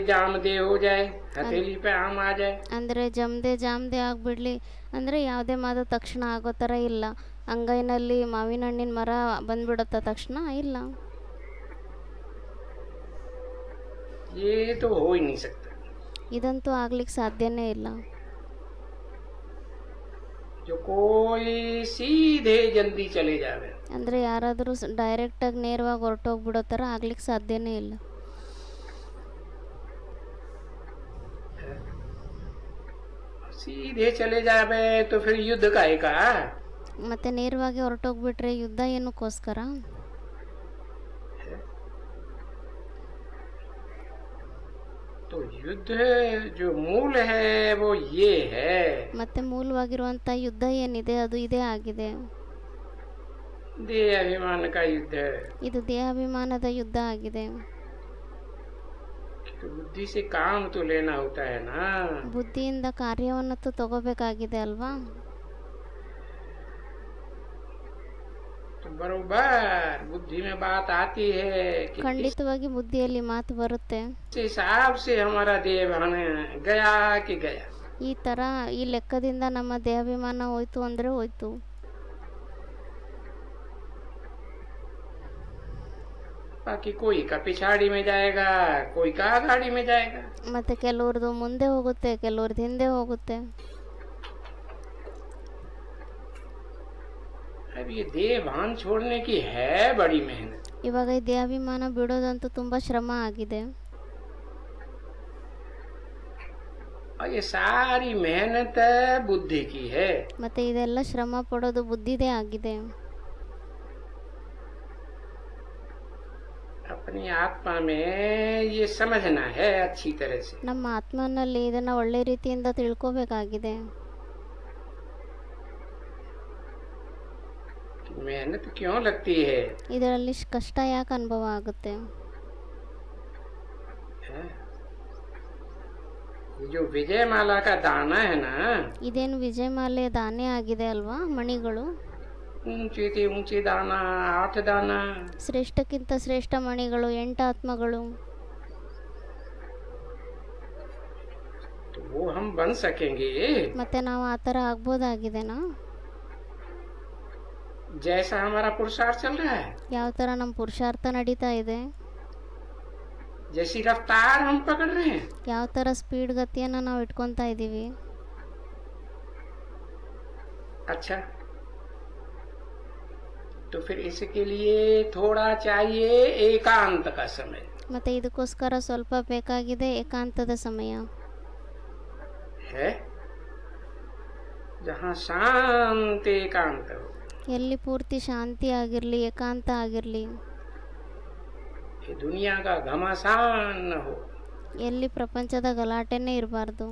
जाम दे हो जाए, हथेली पे आम आ जाए। ಅಂದರೆ ಜಾಮ್ದೆ ಆಗಿಬಿಡ್ಲಿ ಅಂದರೆ ಯಾವುದೇ ಮಾದ ತಕ್ಷಣ ಆಗೋ ಥರ ಇಲ್ಲ. ಅಂಗೈನಲ್ಲಿ ಮಾವಿನ ಹಣ್ಣಿನ ಮರ ಬಂದ್ಬಿಡುತ್ತ ತಕ್ಷಣ ಇಲ್ಲ. ये तो हो ही नहीं सकता। ಇದಂತೂ ಆಗ್ಲಿಕ್ಕೆ ಸಾಧ್ಯನೇ ಇಲ್ಲ. जो कोई सीधे जल्दी चले जावे, ಅಂದರೆ ಯಾರಾದರೂ ಡೈರೆಕ್ಟಾಗಿ ನೇರವಾಗಿ ಹೊರಟೋಗ್ಬಿಡೋ ಥರ ಆಗ್ಲಿಕ್ಕೆ ಸಾಧ್ಯನೇ ಇಲ್ಲ. सीधे चले जावे तो फिर युद्ध काहेका। ಮತ್ತೆ ನೇರವಾಗಿ ಹೊರಟೋಗ್ಬಿಟ್ರೆ ಯುದ್ಧ ಏನಕ್ಕೋಸ್ಕರ? तो युद्ध जो मूल है वो ये है। ಮತ್ತೆ ಮೂಲವಾಗಿರುವಂಥ ಯುದ್ಧ ಏನಿದೆ ಅದು ಇದೇ ಆಗಿದೆ. देह अभिमान का युद्ध है। ಇದು ದೇಹಾಭಿಮಾನದ ಯುದ್ಧ ಆಗಿದೆ. तो बुद्धि से काम तो लेना होता है ना। ಬುದ್ಧಿಯಿಂದ ಕಾರ್ಯವನ್ನಂತೂ ತಗೋಬೇಕಾಗಿದೆ ಅಲ್ವಾ? तो बरोबर बुद्धि में बात आती है कि इस ಖಂಡಿತವಾಗಿ ಬುದ್ಧಿಯಲ್ಲಿ ಮಾತು ಬರುತ್ತೆ. हिसाब से हमारा देह भान गया कि गया। ಈ ಥರ ಈ ಲೆಕ್ಕದಿಂದ ನಮ್ಮ ದೇಹಾಭಿಮಾನ ಹೋಯ್ತು ಅಂದರೆ ಹೋಯ್ತು. बाकी कोई का पिछाड़ी में जाएगा, कोई का गाड़ी में जाएगा। ಮತ್ತು ಕೆಲವ್ರದ್ದು ಮುಂದೆ ಹೋಗುತ್ತೆ, ಕೆಲವ್ರದ್ದು ಹಿಂದೆ ಹೋಗುತ್ತೆ. अब ये देह भान छोड़ने की है बड़ी मेहनत। ಇವಾಗ ಈ ದೇಹಾಭಿಮಾನ ಬಿಡೋದಂತೂ ತುಂಬ ಶ್ರಮ ಆಗಿದೆ. और ये सारी मेहनत बुद्धि की है। ಮತ್ತು ಇದೆಲ್ಲ ಶ್ರಮ ಪಡೋದು ಬುದ್ಧಿದೇ ಆಗಿದೆ. अपनी आत्मा में ये समझना है अच्छी तरह से। ನಮ್ಮ ಆತ್ಮನಲ್ಲಿ ಇದನ್ನು ಒಳ್ಳೆ ರೀತಿಯಿಂದ ತಿಳ್ಕೋಬೇಕಾಗಿದೆ. कि मेहनत क्यों लगती है, ಇದರಲ್ಲಿ ಕಷ್ಟ ಯಾಕೆ ಅನುಭವ ಆಗುತ್ತೆ? हैं? ये जो विजय माला का दाना है ना, ಇದೇನು ವಿಜಯಮಾಲೆ ದಾನೆ ಆಗಿದೆ ಅಲ್ವಾ, ಮಣಿಗಳು. ऊंचे से ऊंचे दाना 8 दाना, ಶ್ರೇಷ್ಠಕ್ಕಿಂತ ಶ್ರೇಷ್ಠ ಮಣಿಗಳು 8 ಆತ್ಮಗಳು. तो वो हम बन सकेंगे ಮತ್ತೆ ನಾವು ಆ ಥರ ಆಗ್ಬೋದಾಗಿದೆನಾ? जैसा हमारा पुरुषार्थ चल रहा है, ಯಾವ ಥರ ನಮ್ಮ ಪುರುಷಾರ್ಥ ನಡೀತಾ ಇದೆ, जैसी रफ्तार हम पकड़ रहे हैं, ಯಾವ ಥರ ಸ್ಪೀಡ್ ಗತಿಯನ್ನು ನಾವು ಇಟ್ಕೊತಾ ಇದ್ದೀವಿ. अच्छा तो फिर इसके लिए थोड़ा चाहिए एकांत का समय ಮತ್ತು ಇದಕ್ಕೋಸ್ಕರ ಸ್ವಲ್ಪ ಬೇಕಾಗಿದೆ ಏಕಾಂತದ ಸಮಯ. है, जहाँ शांत एकांत हो। ಎಲ್ಲಿ ಪೂರ್ತಿ ಶಾಂತಿ ಆಗಿರಲಿ, ಏಕಾಂತ ಆಗಿರಲಿ. ये दुनिया का घमासान न हो। ಎಲ್ಲಿ ಪ್ರಪಂಚದ ಗಲಾಟೆನೇ ಇರಬಾರ್ದು.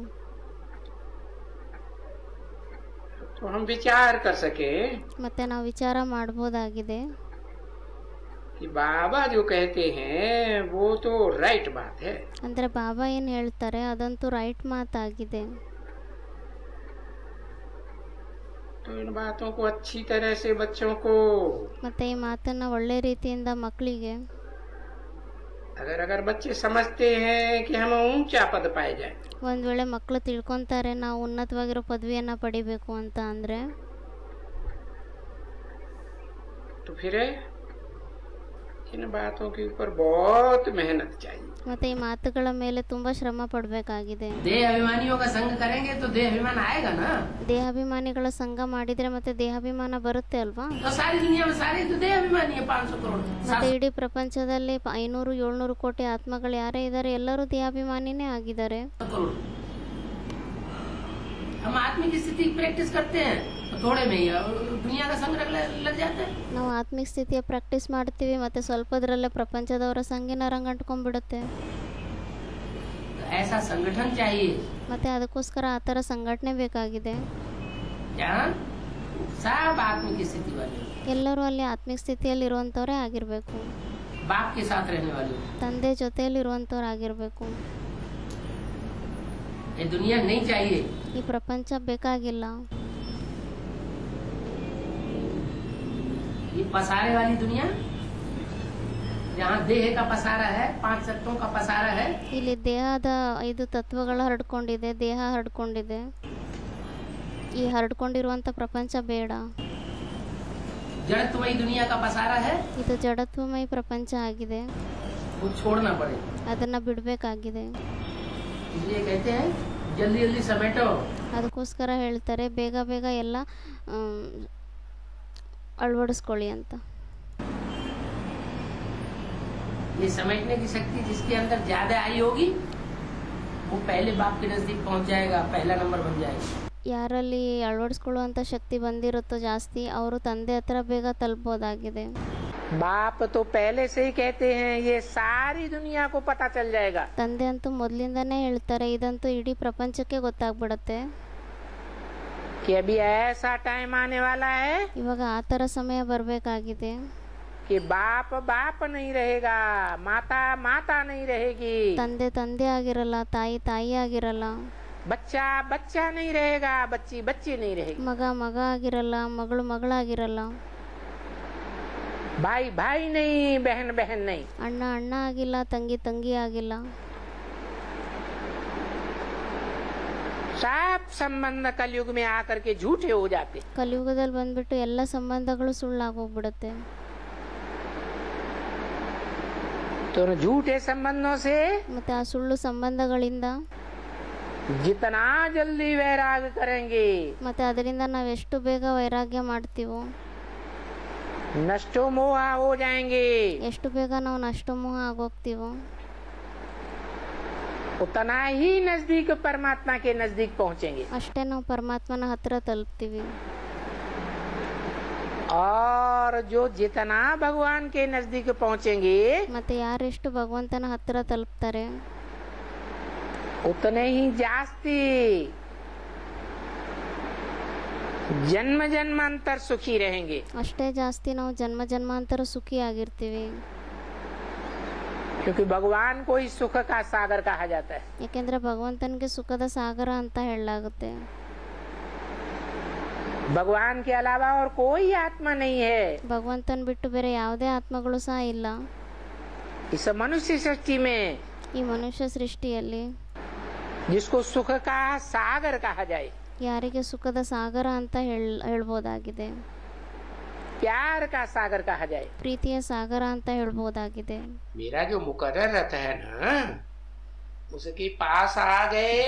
तो हम विचार कर सके ಮತ್ತು ನಾವು ವಿಚಾರ ಮಾಡ್ಬೋದಾಗಿದೆ. कि बाबा जो कहते हैं वो तो राइट बात है। ಅಂದರೆ ಬಾಬಾ ಏನು ಹೇಳ್ತಾರೆ ಅದಂತೂ ರೈಟ್ ಮಾತಾಗಿದೆ. तो इन बातों को अच्छी तरह से बच्चों को, ಮತ್ತು ಈ ಮಾತನ್ನು ಒಳ್ಳೆ ರೀತಿಯಿಂದ ಮಕ್ಕಳಿಗೆ, अगर बच्चे समझते हैं कि हम ऊंचा पद पाए जाए, ಒಂದು ವೇಳೆ ಮಕ್ಕಳು ತಿಳ್ಕೊತಾರೆ ನಾವು ಉನ್ನತವಾಗಿರೋ ಪದವಿಯನ್ನು ಪಡಿಬೇಕು ಅಂತ ಅಂದರೆ, तो फिर इन बातों के ऊपर बहुत मेहनत चाहिए। ಮತ್ತು ಈ ಮಾತುಗಳ ಮೇಲೆ ತುಂಬ ಶ್ರಮ ಪಡಬೇಕಾಗಿದೆ. देह अभिमानियों का संग करेंगे तो देह अभिमान आएगा ना। ದೇಹಾಭಿಮಾನಿಗಳ ಸಂಘ ಮಾಡಿದರೆ ಮತ್ತೆ ದೇಹಾಭಿಮಾನ ಬರುತ್ತೆ ಅಲ್ವಾ. तो सारी दुनिया में सारे तो देह अभिमानी है, 500 करोड़ ಮತ್ತೆ ಇಡೀ ಪ್ರಪಂಚದಲ್ಲಿ 500-700 ಕೋಟಿ ಆತ್ಮಗಳು ಯಾರೇ ಇದ್ದಾರೆ ಎಲ್ಲರೂ ದೇಹಾಭಿಮಾನಿನೇ ಆಗಿದ್ದಾರೆ. करोड़। हम आत्मिक स्थिति की प्रैक्टिस करते हैं तो थोड़े में ही दुनिया का संग लग जाता है। ನಾವು ಆತ್ಮಿಕ ಸ್ಥಿತಿಯ ಪ್ರಾಕ್ಟೀಸ್ ಮಾಡ್ತೀವಿ ಮತ್ತೆ ಸ್ವಲ್ಪದರಲ್ಲೇ ಪ್ರಪಂಚದವರ ಸಂಗಿನ ರಂಗ ಅಂಟ್ಕೊಂಡ್ಬಿಡುತ್ತೆ. तो ऐसा संगठन चाहिए ಮತ್ತೆ ಅದಕ್ಕೋಸ್ಕರ ಆ ಥರ ಸಂಘಟನೆ ಬೇಕಾಗಿದೆ. जहाँ सब आत्मिक स्थिति वाले, ಎಲ್ಲರೂ ಅಲ್ಲಿ ಆತ್ಮಿಕ ಸ್ಥಿತಿಯಲ್ಲಿ ಇರುವಂಥವರೇ ಆಗಿರಬೇಕು. बाप के साथ रहने वाले। ತಂದೆ ಜೊತೆಯಲ್ಲಿ ಇರುವಂಥವ್ರು ಆಗಿರಬೇಕು. ये दुनिया नहीं चाहिए। ಈ ಪ್ರಪಂಚ ಬೇಕಾಗಿಲ್ಲ. ये पसारे वाली दुनिया, जहाँ देह का पसारा है, 5 तत्वों का पसारा है, ಇಲ್ಲಿ ದೇಹದ 5 ತತ್ವಗಳು ಹರಡ್ಕೊಂಡಿದೆ, ದೇಹ ಹರಡ್ಕೊಂಡಿದೆ. ಈ ಹರಡ್ಕೊಂಡಿರುವಂಥ ಪ್ರಪಂಚ ಬೇಡ. जड़त्वमयी दुनिया का पसारा है, ಇದು ಜಡತ್ವಮಯ ಪ್ರಪಂಚ ಆಗಿದೆ, वो छोड़ना पड़ेगा। ಅದನ್ನು ಬಿಡಬೇಕಾಗಿದೆ. इसलिए कहते हैं जल्दी जल्दी समेटो। ಅದಕ್ಕೋಸ್ಕರ ಹೇಳ್ತಾರೆ ಬೇಗ ಬೇಗ ಎಲ್ಲ ಅಳವಡಿಸ್ಕೊಳ್ಳಿ ಅಂತ. ये समेटने की शक्ति जिसके अंदर ज्यादा आई होगी वो पहले बाप के नजदीक पहुंच जाएगा, पहला नंबर बन जाएगा। ಯಾರಲ್ಲಿ ಅಳವಡಿಸ್ಕೊಳ್ಳುವಂಥ ಶಕ್ತಿ ಬಂದಿರುತ್ತೋ ಜಾಸ್ತಿ ಅವರು ತಂದೆ ಹತ್ರ ಬೇಗ ತಲುಪಬಹುದಾಗಿದೆ. बाप तो पहले से ही कहते हैं ये सारी दुनिया को पता चल जाएगा। ತಂದೆ ಅಂತೂ ಮೊದಲಿಂದನೇ ಹೇಳ್ತಾರೆ ಇದಂತೂ ಇಡೀ ಪ್ರಪಂಚಕ್ಕೆ ಗೊತ್ತಾಗ್ಬಿಡತ್ತೆ. कि अभी ऐसा टाइम आने वाला है ಇವಾಗ ಆ ಥರ ಸಮಯ ಬರಬೇಕಾಗಿದೆ. कि बाप बाप नहीं रहेगा, माता माता नहीं रहेगी, ತಂದೆ ತಂದೆ ಆಗಿರಲ್ಲ, ತಾಯಿ ತಾಯಿ ಆಗಿರಲ್ಲ, बच्चा बच्चा नहीं रहेगा, बच्ची बच्ची नहीं रहेगी। ಮಗ ಮಗ ಆಗಿರಲ್ಲ, ಮಗಳು ಮಗಳಾಗಿರಲ್ಲ. भाई भाई नहीं, बहन बहन नहीं। ಅಣ್ಣ ಅಣ್ಣ ಆಗಿಲ್ಲ, ತಂಗಿ ತಂಗಿ ಆಗಿಲ್ಲ. सब संबंध कलयुग में आकर के झूठे हो जाते। ಕಲಿಯುಗದಲ್ಲಿ ಬಂದ್ಬಿಟ್ಟು ಎಲ್ಲ ಸಂಬಂಧಗಳು ಸುಳ್ಳಾಗೋಗ್ಬಿಡುತ್ತೆ. तो झूठे संबंधों से ಮತ್ತೆ ಆ ಸುಳ್ಳು ಸಂಬಂಧಗಳಿಂದ जितना जल्दी वैराग करेंगे, ಮತ್ತೆ ಅದರಿಂದ ನಾವು ಎಷ್ಟು ಬೇಗ ವೈರಾಗ್ಯ ಮಾಡ್ತೀವೋ, नष्टो मोहा हो जाएंगे, ಎಷ್ಟು ಬೇಗ ನಾವು ನಷ್ಟಮೋಹ ಆಗೋಗ್ತೀವೋ, उतना ही नजदीक परमात्मा के नजदीक पहुंचेंगे। ಅಷ್ಟೇ ನಾವು ಪರಮಾತ್ಮನ ಹತ್ರ ತಲುಪ್ತೀವಿ. और जो जितना भगवान के नजदीक पहुंचेंगे, ಮತ್ತೆ ಯಾರೆಷ್ಟು ಭಗವಂತನ ಹತ್ರ ತಲುಪ್ತಾರೆ, उतने ही जास्ती जन्म जन्मांतर सुखी रहेंगे। ಅಷ್ಟೇ ಜಾಸ್ತಿ ನಾವು ಜನ್ಮ ಜನ್ಮಾಂತರ ಸುಖಿ ಆಗಿರ್ತೀವಿ. क्योंकि भगवान को ही सुख का सागर कहा जाता है। ಯಾಕೆಂದ್ರೆ ಭಗವಂತನಿಗೆ ಸುಖದ ಸಾಗರ ಅಂತ ಹೇಳಲಾಗುತ್ತೆ. भगवान के अलावा और कोई आत्मा नहीं है ಭಗವಂತನ ಬಿಟ್ಟು ಬೇರೆ ಯಾವುದೇ ಆತ್ಮಗಳು ಸಹ ಇಲ್ಲ इस मनुष्य सृष्टि में, ಈ ಮನುಷ್ಯ ಸೃಷ್ಟಿಯಲ್ಲಿ. जिसको सुख का सागर कहा जाए, ಯಾರಿಗೆ ಸುಖದ ಸಾಗರ ಅಂತ ಹೇಳ್ಬೋದಾಗಿದೆ, प्यार का सागर कहा जाए। ಪ್ರೀತಿಯ ಸಾಗರ ಅಂತ ಹೇಳ್ಬೋದಾಗಿದೆ. मेरा जो मुकर्रर रथ है ना, उसके पास आ गए,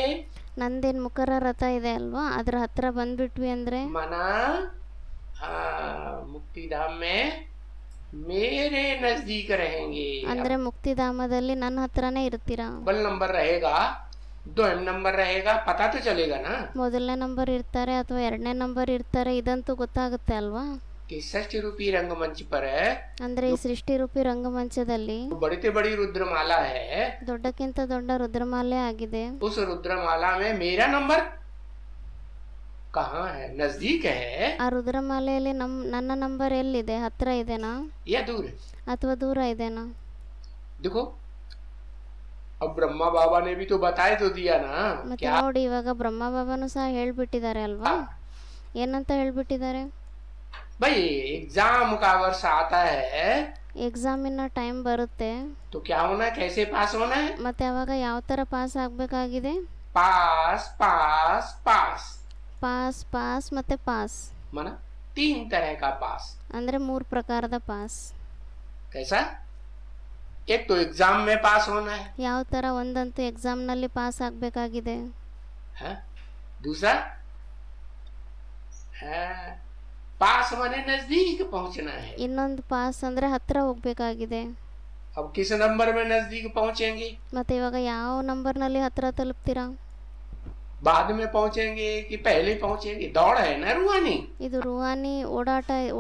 ನಂದೇನ್ ಮುಖರ ರಥ ಇದೆ ಅಲ್ವಾ, ಅದ್ರ ಹತ್ರ ಬಂದ್ಬಿಟ್ವಿ ಅಂದ್ರೆ मना मुक्तिधाम में मेरे नजदीक रहेंगे। ಅಂದ್ರೆ ಮುಕ್ತಿಧಾಮದಲ್ಲಿ ನನ್ನ ಹತ್ರನೇ ಇರ್ತೀರಾ. डबल नंबर रहेगा, दो नंबर रहेगा, पता तो चलेगा ना ಮೊದಲನೇ ನಂಬರ್ ಇರ್ತಾರೆ ಅಥವಾ ಎರಡನೇ ನಂಬರ್ ಇರ್ತಾರೆ, ಇದಂತೂ ಗೊತ್ತಾಗುತ್ತೆ ಅಲ್ವಾ. कि षष्ठ रूपी रंगमंच पर ಅಂದ್ರೆ ಈ ಸೃಷ್ಟಿ ರೂಪಿ ರಂಗಮಂಚದಲ್ಲಿ बड़ी से बड़ी रुद्रमाला है, ದೊಡ್ಡಕ್ಕಿಂತ ದೊಡ್ಡ ರುದ್ರಮಾಲೆ ಆಗಿದೆ. उस रुद्रमाला में मेरा नंबर कहाँ है? नजदीक है ಆ ರುದ್ರಮಾಲೆಯಲ್ಲಿ ನನ್ನ ನಂಬರ್ ಎಲ್ಲಿದೆ? ಹತ್ರ ಇದೆನಾ या दूर है? ಅಥವಾ ದೂರ ಇದೆನಾ? देखो, अब ब्रह्मा बाबा ने भी तो बताए तो दिया ना ಮತ್ತೆ क्या। ನೋಡಿ, ಇವಾಗ ಬ್ರಹ್ಮ ಬಾಬಾನು ಸಹ ಹೇಳ್ಬಿಟ್ಟಿದ್ದಾರೆ ಅಲ್ವಾ. ಏನಂತ ಹೇಳ್ಬಿಟ್ಟಿದ್ದಾರೆ? भाई एग्जाम का वर्ष आता है ಎಕ್ಸಾಮಿನ ಟೈಮ್ ಬರುತ್ತೆ, तो क्या होना है, कैसे पास होना है? ಮತ್ತೆ ಅವಾಗ ಯಾವ ತರ ಪಾಸ್ ಆಗ್ಬೇಕಾಗಿದೆ? पास पास पास, ಪಾಸ್ ಪಾಸ್ ಮತ್ತೆ ಪಾಸ್, माना 3 तरह का पास। ಅಂದ್ರೆ 3 ಪ್ರಕಾರದ ಪಾಸ್. कैसा? एक तो एग्जाम में पास होना है, ಯಾವ ತರ? ಒಂದಂತೂ ಎಕ್ಸಾಮ್ನಲ್ಲಿ ಪಾಸ್ ಆಗ್ಬೇಕಾಗಿದೆ. है? दूसरा है पास माने नजदीक पहुंचना है। ಇನ್ನೊಂದು ಪಾಸ್ ಅಂದ್ರೆ ಹತ್ರ ಹೋಗ್ಬೇಕಾಗಿದೆ. अब किस नंबर में नजदीक पहुंचेंगे? ಮತ್ತೆ ಇವಾಗ ಯಾವ ನಂಬರ್ನಲ್ಲಿ ಹತ್ರ ತಲುಪ್ತೀರಾ? बाद में पहुंचेंगे कि पहले पहुंचेंगे? दौड़ है ना रूहानी। ಇದು ರೂಹಾನಿ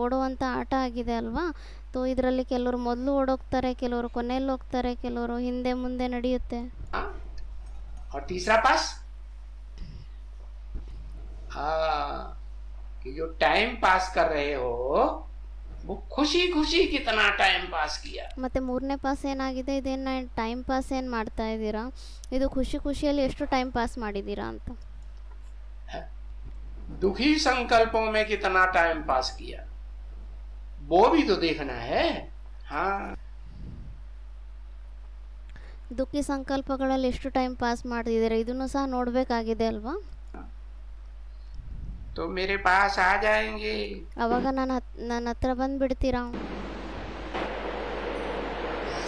ಓಡುವಂತ ಆಟ ಆಗಿದೆ ಅಲ್ವಾ. ತೋ ಇದರಲ್ಲಿ ಕೆಲವರು ಮೊದಲು ಓಡೋಗ್ತಾರೆ, ಕೆಲವರು ಕೊನೆಯಲ್ಲಿ ಹೋಗ್ತಾರೆ, ಕೆಲವರು ಹಿಂದೆ ಮುಂದೆ ನಡೆಯುತ್ತೆ. हाँ? और तीसरा पास कि जो टाइम पास कर रहे हो वो खुशी खुशी कितना टाइम पास किया। ಮತ್ತೆ ಮೂರನೇ ಪಾಸ್ ಏನಾಗಿದೆ? ಇದೇನು ಟೈಮ್ ಪಾಸ್ ಏನು ಮಾಡ್ತಾ ಇದ್ದೀರಾ? ಇದು ಖುಷಿ ಖುಷಿಯಲ್ಲಿ ಎಷ್ಟು ಟೈಮ್ ಪಾಸ್ ಮಾಡಿದ್ದೀರಾ ಅಂತ. दुखी संकल्पों में कितना टाइम पास किया, वो भी तो देखना है। हाँ, ದುಃಖಿ ಸಂಕಲ್ಪಗಳಲ್ಲಿ ಎಷ್ಟು ಟೈಮ್ ಪಾಸ್ ಮಾಡಿದ್ದೀರಾ, ಇದನ್ನು ಸಹ ನೋಡಬೇಕಾಗಿದೆ ಅಲ್ವಾ. तो मेरे पास आ जाएंगे। ಅವಾಗ ನನ್ನ ಹತ್ರ ಬಂದ್ಬಿಡ್ತೀರಾ.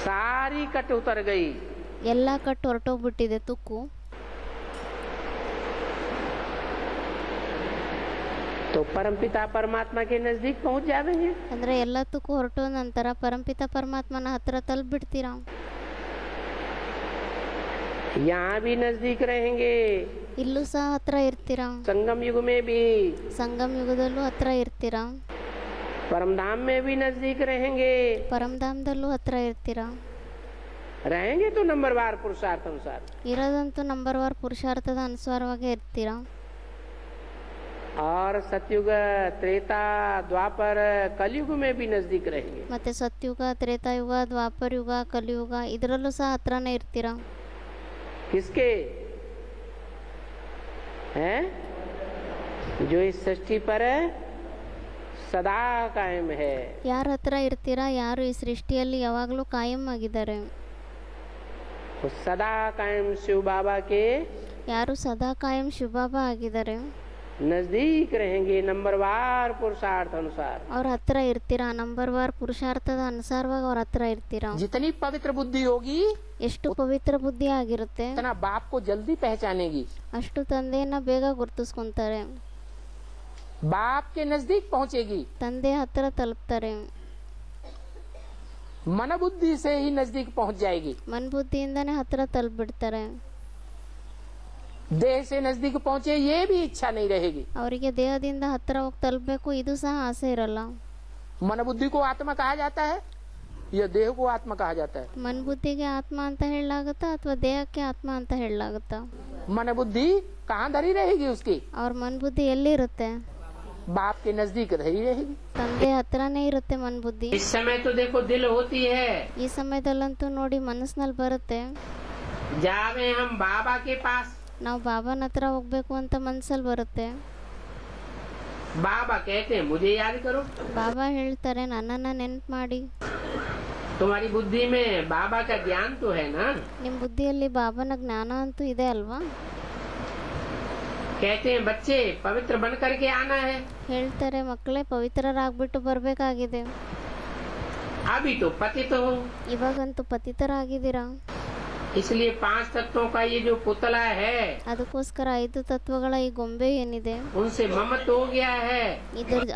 सारी कट उतर गई, ಎಲ್ಲ ಕಟ್ಟು ಹೊರಟೋಗ್ಬಿಟ್ಟಿದೆ ತುಕ್ಕು. तो परमपिता परमात्मा के नजदीक पहुंच जाएंगे। ಅಂದ್ರೆ ಎಲ್ಲ ತುಕ್ಕು ಹೊರಟೋ ನಂತರ ಪರಂಪಿತ ಪರಮಾತ್ಮನ ಹತ್ರ ತಲುಪಿಬಿಡ್ತೀರಾ. यहाँ भी नजदीक रहेंगे, ಇಲ್ಲೂ ಸಹ ಹತ್ರ ಇರ್ತೀರಾ. संगम युग में भी, ಸಂಗಮ ಯುಗದಲ್ಲೂ ಹತ್ರ ಇರ್ತೀರಾ. परमधाम में भी नजदीक रहेंगे। ಪರಮಧಾಮದಲ್ಲೂ ಹತ್ರ ಇರ್ತೀರಾ. रहेंगे तो नंबरवार पुरुषार्थ अनुसार, ಇರೋದಂತೂ ನಂಬರ್ ವಾರ್ ಪುರುಷಾರ್ಥದ ಅನುಸಾರವಾಗಿ ಇರ್ತೀರಾ. और सतयुग त्रेता द्वापर कलयुग में भी नजदीक रहेंगे। ಮತ್ತೆ ಸತ್ಯುಗ, ತ್ರೇತಾಯುಗ, ದ್ವಾಪರ ಯುಗ, ಕಲಿಯುಗ ಇದರಲ್ಲೂ ಸಹ ಹತ್ರನೇ ಇರ್ತೀರಾ. किसके हैं? जो इस सृष्टि पर सदा कायम है। ಯಾರ ಹತ್ರ ಇರ್ತೀರಾ, ಯಾರು ಈ ಸೃಷ್ಟಿಯಲ್ಲಿ ಯಾವಾಗಲೂ ಕಾಯಂ ಆಗಿದ್ದಾರೆ. तो सदा कायम शिव बाबा के ಯಾರು ಸದಾ ಕಾಯಂ ಶಿವಬಾಬಾ ಆಗಿದ್ದಾರೆ, नजदीक रहेंगे नंबरवार पुरुषार्थ अनुसार। ಅವ್ರ ಹತ್ರ ಇರ್ತೀರಾ. ನಂಬರ್ ವಾರ್ ಪುರುಷಾರ್ಥದ ಅನುಸಾರವಾಗಿ ಅವ್ರ ಹತ್ರ ಇರ್ತೀರಾ. जितनी पवित्र बुद्धि होगी ಎಷ್ಟು ಪವಿತ್ರ ಬುದ್ಧಿ ಆಗಿರುತ್ತೆ उतना बाप को जल्दी पहचानेगी, ಅಷ್ಟು ತಂದೆಯನ್ನ ಬೇಗ ಗುರ್ತಿಸ್ಕೊಂತಾರೆ, बाप के नजदीक पहुंचेगी। ತಂದೆ ಹತ್ರ ತಲುಪ್ತಾರೆ. मन बुद्धि से ही नजदीक पहुंच जाएगी, ಮನ್ ಬುದ್ಧಿಯಿಂದಾನೇ ಹತ್ರ ತಲುಪಿಬಿಡ್ತಾರೆ. देह से नजदीक पहुंचे ये भी इच्छा नहीं रहेगी। ಅವರಿಗೆ ದೇಹದಿಂದ ಹತ್ರ ಹೋಗಿ ತಲುಪಬೇಕು ಇದು ಸಹ ಆಸೆ ಇರಲ್ಲ. मन बुद्धि को आत्मा कहा जाता है या देह को आत्मा कहा जाता है? ಮನ್ ಬುದ್ಧಿಗೆ ಆತ್ಮ ಅಂತ ಹೇಳಲಾಗುತ್ತಾ ಅಥವಾ ದೇಹಕ್ಕೆ ಆತ್ಮ ಅಂತ ಹೇಳಲಾಗುತ್ತಾ? मन बुद्धि कहाँ धरी रहेगी उसकी? ಅವ್ರ ಮನ್ ಬುದ್ಧಿ ಎಲ್ಲಿರುತ್ತೆ? बाप के नजदीक धरी रहेगी। ತಂದೆ ಹತ್ರನೇ ಇರುತ್ತೆ ಮನ್ ಬುದ್ಧಿ. इस समय तो देखो दिल होती है, ಈ ಸಮಯದಲ್ಲಂತೂ ನೋಡಿ ಮನಸ್ಸಿನಲ್ಲಿ ಬರುತ್ತೆ, जावे हम बाबा के पास। ನಾವು ಬಾಬಾನ ಹತ್ರ ಹೋಗ್ಬೇಕು ಅಂತ ಮನ್ಸಲ್ಲಿ ಬರುತ್ತೆ. बाबा कहते हैं मुझे याद करो। ಬಾಬಾ ಹೇಳ್ತಾರೆ ನನ್ನನ್ನ ನೆನ್ಪು ಮಾಡಿ. तुम्हारी बुद्धि में बाबा का ज्ञान तो है ना? ನಿಮ್ ಬುದ್ಧಿಯಲ್ಲಿ ಬಾಬಾನ ಜ್ಞಾನ ಅಂತೂ ಇದೆ ಅಲ್ವಾ? कहते हैं बच्चे पवित्र बन करके आना है। ಹೇಳ್ತಾರೆ ಮಕ್ಕಳೇ ಪವಿತ್ರರಾಗ್ಬಿಟ್ಟು ಬರ್ಬೇಕಾಗಿದೆ. अभी तो पतित हो, ಇವಾಗಂತೂ ಪತಿತರಾಗಿದ್ದೀರಾ. इसलिए 5 तत्वों का ये जो पुतला है ಅದಕ್ಕೋಸ್ಕರ 5 ತತ್ವಗಳ ಈ ಗೊಂಬೆ ಏನಿದೆ उनसे ममत्व हो गया है।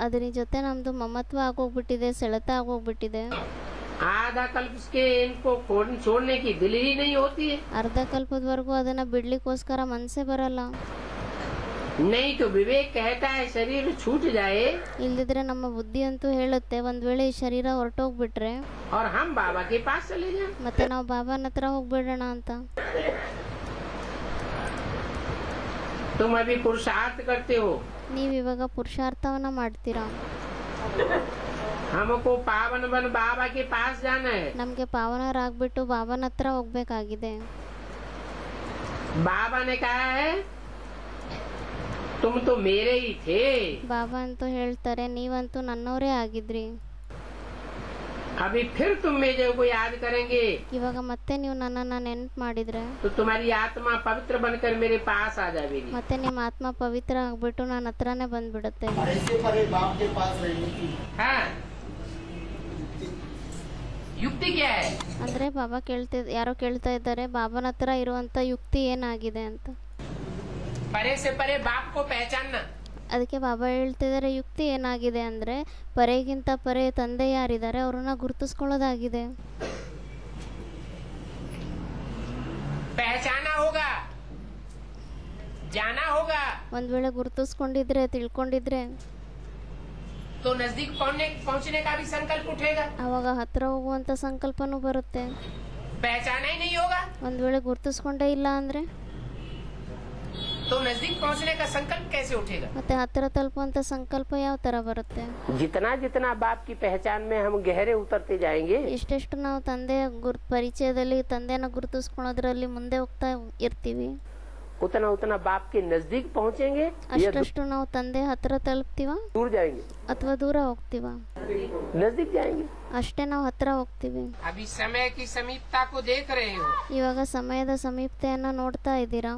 ಅದರ ಜೊತೆ ನಮ್ದು ಮಮತ್ವ ಆಗೋಗ್ಬಿಟ್ಟಿದೆ, ಸೆಳೆತ ಆಗೋಗ್ಬಿಟ್ಟಿದೆ. आधा कल्प के इनको छोड़ने की दिल ही नहीं होती है। ಅರ್ಧ ಕಲ್ಪದವರೆಗೂ ಅದನ್ನ ಬಿಡ್ಲಿಕ್ಕೋಸ್ಕರ ಮನ್ಸೇ ಬರಲ್ಲ. नहीं तो विवेक कहता है शरीर छूट जाए ಇಲ್ದಿದ್ರೆ ನಮ್ಮ ಬುದ್ಧಿ ಅಂತೂ ಹೇಳುತ್ತೆ ಒಂದ್ ವೇಳೆ ಈ ಶರೀರ ಹೊರಟೋಗ್ಬಿಟ್ರೆ और हम बाबा के पास चले जाएं। ಮತ್ತೆ ನಾವು ಬಾಬಾನ ಹತ್ರ ಹೋಗ್ಬಿಡೋಣ ಅಂತ. तुम अभी पुरुषार्थ करते हो, ನೀವ್ ಇವಾಗ ಪುರುಷಾರ್ಥವನ್ನ ಮಾಡ್ತೀರಾ. हमको पावन बन बाबा के पास जाना है। ನಮ್ಗೆ ಪಾವನರಾಗ್ಬಿಟ್ಟು ಬಾಬಾನ ಹತ್ರ ಹೋಗ್ಬೇಕಾಗಿದೆ. बाबा ने कहा है तुम तो मेरे ही थे। ಬಾಬಾ ಅಂತೂ ಹೇಳ್ತಾರೆ ನೀವಂತೂ ನನ್ನವರೇ ಆಗಿದ್ರಿ. अभी फिर तुम मेरे को याद करेंगे ಇವಾಗ ಮತ್ತೆ ನೀವು ನನ್ನನ್ನ ನೆನ್ಪು ಮಾಡಿದ್ರೆ तो तुम्हारी आत्मा पवित्र बनकर मेरे पास आ जाएगी। ಮತ್ತೆ ನಿಮ್ಮ ಆತ್ಮ ಪವಿತ್ರ ಆಗ್ಬಿಟ್ಟು ನನ್ನ ಹತ್ರನೇ ಬಂದ್ಬಿಡುತ್ತೆ. हाँ, युक्ति क्या है? ಅಂದ್ರೆ ಬಾಬಾ ಯಾರೋ ಕೇಳ್ತಾ ಇದ್ದಾರೆ ಬಾಬಾನ ಹತ್ರ ಇರುವಂತ ಯುಕ್ತಿ ಏನಾಗಿದೆ ಅಂತ. परे से परे बाप को पहचानना। ಅದಕ್ಕೆ ಬಾಬಾ ಹೇಳ್ತಿದ್ದಾರೆ ಯುಕ್ತಿ ಏನಾಗಿದೆ ಅಂದ್ರೆ ಪರೆಗಿಂತ ಪರೆ ತಂದೆ ಯಾರಿದ್ದಾರೆ ಅವ್ರನ್ನ ಗುರುತಿಸ್ಕೊಳ್ಳೋದಾಗಿದೆ. पहचाना होगा, जाना होगा ಒಂದ್ ವೇಳೆ ಗುರುತಿಸ್ಕೊಂಡಿದ್ರೆ ತಿಳ್ಕೊಂಡಿದ್ರೆ तो नजदीक पहुंचने का भी संकल्प उठेगा। ಅವಾಗ ಹತ್ರ ಹೋಗುವಂತ ಸಂಕಲ್ಪನೂ ಬರುತ್ತೆ. पहचाना ही नहीं होगा ಒಂದ್ ವೇಳೆ ಗುರುತಿಸ್ಕೊಂಡೇ ಇಲ್ಲ ಅಂದ್ರೆ तो नजदीक पहुंचने का संकल्प कैसे उठेगा? ಮತ್ತೆ ಹತ್ರ ತಲುಪುವಂತ ಸಂಕಲ್ಪ ಯಾವ ತರ ಬರುತ್ತೆ? जितना जितना बाप की पहचान में हम गहरे उतरते जाएंगे ಎಷ್ಟೆಷ್ಟು ನಾವು ತಂದೆಯ ಪರಿಚಯದಲ್ಲಿ ತಂದೆನ ಗುರುತಿಸ್ಕೊಳ್ಳೋದ್ರಲ್ಲಿ ಮುಂದೆ ಹೋಗ್ತಾ ಇರ್ತೀವಿ उतना उतना बाप के नजदीक पहुंचेंगे या ಅಷ್ಟಷ್ಟು ನಾವು ತಂದೆ ಹತ್ರ ತಲುಪ್ತೀವ दूर जाएंगे? ಅಥವಾ ದೂರ ಹೋಗ್ತೀವ? नजदीक जाएंगे। ಅಷ್ಟೇ ನಾವು ಹತ್ರ ಹೋಗ್ತೀವಿ. अभी समय की समीपता को देख रहे हो। ಇವಾಗ ಸಮಯದ ಸಮೀಪತೆಯನ್ನ ನೋಡ್ತಾ ಇದ್ದೀರಾ.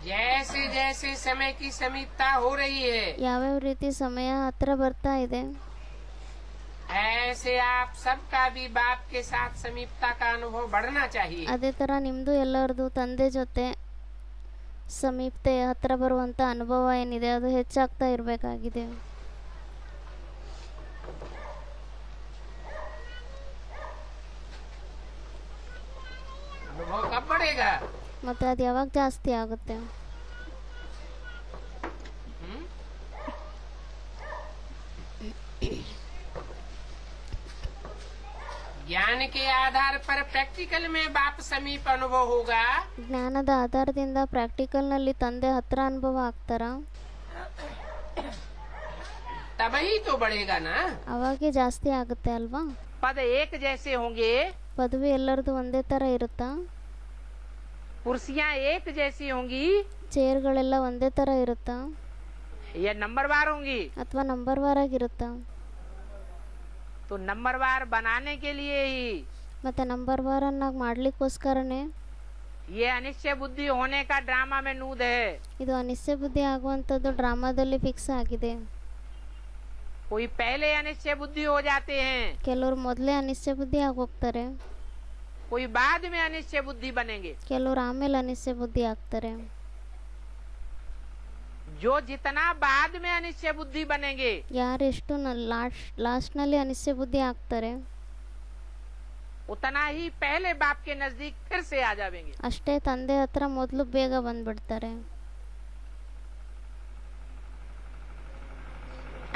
जैसे जैसे समय की समीपता हो रही है ಯಾವ್ಯಾವ ರೀತಿ ಸಮಯ ಹತ್ರ ಬರ್ತಾ ಇದೆ ऐसे आप सबका भी बाप के साथ समीपता का अनुभव बढ़ना चाहिए। ಅದೇ ತರ ನಿಮ್ದು ಎಲ್ಲರದು ತಂದೆ ಜೊತೆ ಸಮೀಪತೆ ಹತ್ರ ಬರುವಂತ ಅನುಭವ ಏನಿದೆ ಅದು ಹೆಚ್ಚಾಗ್ತಾ ಇರಬೇಕಾಗಿದೆ. अनुभव कब बढ़ेगा? ಮತ್ತೆ ಅದು ಯಾವಾಗ ಜಾಸ್ತಿ ಆಗುತ್ತೆ? ज्ञान के आधार पर प्रैक्टिकल में बाप समीप अनुभव होगा। ಜ್ಞಾನದ ಆಧಾರದಿಂದ ಪ್ರಾಕ್ಟಿಕಲ್ ನಲ್ಲಿ ತಂದೆ ಹತ್ರ ಅನುಭವ ಆಗ್ತಾರ तभी तो बढ़ेगा ना। ಅವಾಗೆ ಜಾಸ್ತಿ ಆಗುತ್ತೆ ಅಲ್ವಾ? पद एक जैसे होंगे, ಪದವಿ ಎಲ್ಲರದು ಒಂದೇ ತರ ಇರುತ್ತಾ? कुर्सियाँ एक जैसी होंगी, ಚೇರ್ಗಳೆಲ್ಲ ಒಂದೇ ತರ ಇರುತ್ತಾ? ये नंबरवार होंगी। ಅಥವಾ ನಂಬರ್ವಾರ್ ಆಗಿರುತ್ತಾ? तो नंबरवार बनाने के लिए ही ಮತ್ತೆ ನಂಬರ್ವಾರ್ ಅನ್ನಾಗಿ ಮಾಡ್ಲಿಕ್ಕೋಸ್ಕರನೇ ये अनिश्चय बुद्धि होने का ड्रामा में नूद है। ಇದು ಅನಿಶ್ಚಯ ಬುದ್ಧಿ ಆಗುವಂಥದ್ದು ಡ್ರಾಮಾದಲ್ಲಿ ಫಿಕ್ಸ್ ಆಗಿದೆ. कोई पहले अनिश्चय बुद्धि हो जाते हैं, ಕೆಲವರು ಮೊದಲೇ ಅನಿಶ್ಚಯ ಬುದ್ಧಿ ಆಗೋಗ್ತಾರೆ, कोई बाद में अनिश्चय बुद्धि बनेंगे। ಕೆಲವರು ಆಮೇಲೆ ಅನಿಶ್ಚಯ ಬುದ್ಧಿ ಆಗ್ತಾರೆ. जो जितना बाद में अनिश्चय बुद्धि बनेंगे ಯಾರೆಷ್ಟು ಲಾಸ್ಟ್ನಲ್ಲಿ ಅನಿಶ್ಚಯ ಬುದ್ಧಿ ಆಗ್ತಾರೆ उतना ही पहले बाप के नजदीक फिर से आ जाएंगे। ಅಷ್ಟೇ ತಂದೆ ಹತ್ರ ಮೊದಲು ಬೇಗ ಬಂದ್ಬಿಡ್ತಾರೆ.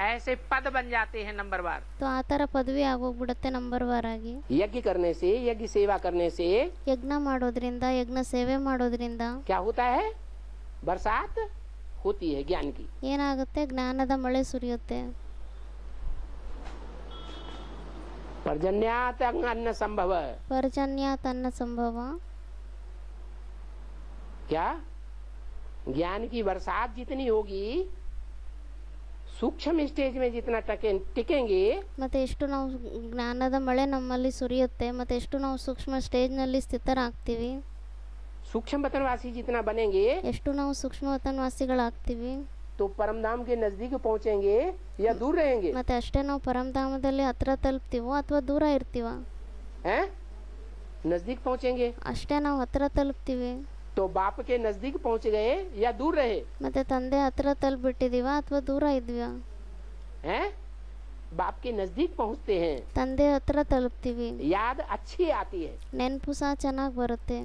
ऐसे पद बन जाते हैं नंबरवार। तो ಆ ಥರ ಪದವಿ ಆಗೋಗ್ಬಿಡುತ್ತೆ ನಂಬರ್ವಾರ್ ಆಗಿ. यज्ञ करने से, यज्ञ सेवा करने से ಯಜ್ಞ ಮಾಡೋದ್ರಿಂದ, ಯಜ್ಞ ಸೇವೆ ಮಾಡೋದ್ರಿಂದ क्या होता है? बरसात होती है ज्ञान की। ಏನಾಗುತ್ತೆ? ಜ್ಞಾನದ ಮಳೆ ಸುರಿಯುತ್ತೆ. पर्जन्यात अन्न संभव। ಪರ್ಜನ್ಯ ತನ್ನ ಸಂಭವ. क्या? ज्ञान की बरसात जितनी होगी, सूक्ष्म स्टेज में जितना टिकेंगे, ಮತ್ತೆ ಎಷ್ಟು ನಾವು ಜ್ಞಾನದ ಮಳೆ ನಮ್ಮಲ್ಲಿ ಸುರಿಯುತ್ತೆ, ಮತ್ತೆ ಎಷ್ಟು ನಾವು ಸೂಕ್ಷ್ಮ ಸ್ಟೇಜ್ನಲ್ಲಿ ಸ್ಥಿತರಾಗ್ತೀವಿ, सूक्ष्म वतनवासी जितना बनेंगे, ಎಷ್ಟು ನಾವು ಸೂಕ್ಷ್ಮ ವತನವಾಸಿಗಳಾಗ್ತೀವಿ, तो परमधाम के नजदीक पहुंचेंगे या दूर रहेंगे? ಮತ್ತೆ ಅಷ್ಟೇ ನಾವು ಪರಮಧಾಮದಲ್ಲಿ ಹತ್ರ ತಲುಪ್ತೀವೋ ಅಥವಾ ದೂರ ಇರ್ತೀವ? हैं? नजदीक पहुंचेंगे ಅಷ್ಟೇ ನಾವು ಹತ್ರ ತಲುಪ್ತೀವಿ. तो बाप के नजदीक पहुंच गए या दूर रहे? ಮತ್ತೆ ತಂದೆ ಹತ್ರ ತಲುಪಿಟ್ಟಿದೀವ ಅಥವಾ ದೂರ ಇದ್ವಿ? हैं? बाप के नजदीक पहुंचते हैं, ತಂದೆ ಹತ್ರ ತಲುಪ್ತೀವಿ, याद अच्छी आती है। ನೆನಪು ಸಹ ಚೆನ್ನಾಗಿ ಬರುತ್ತೆ.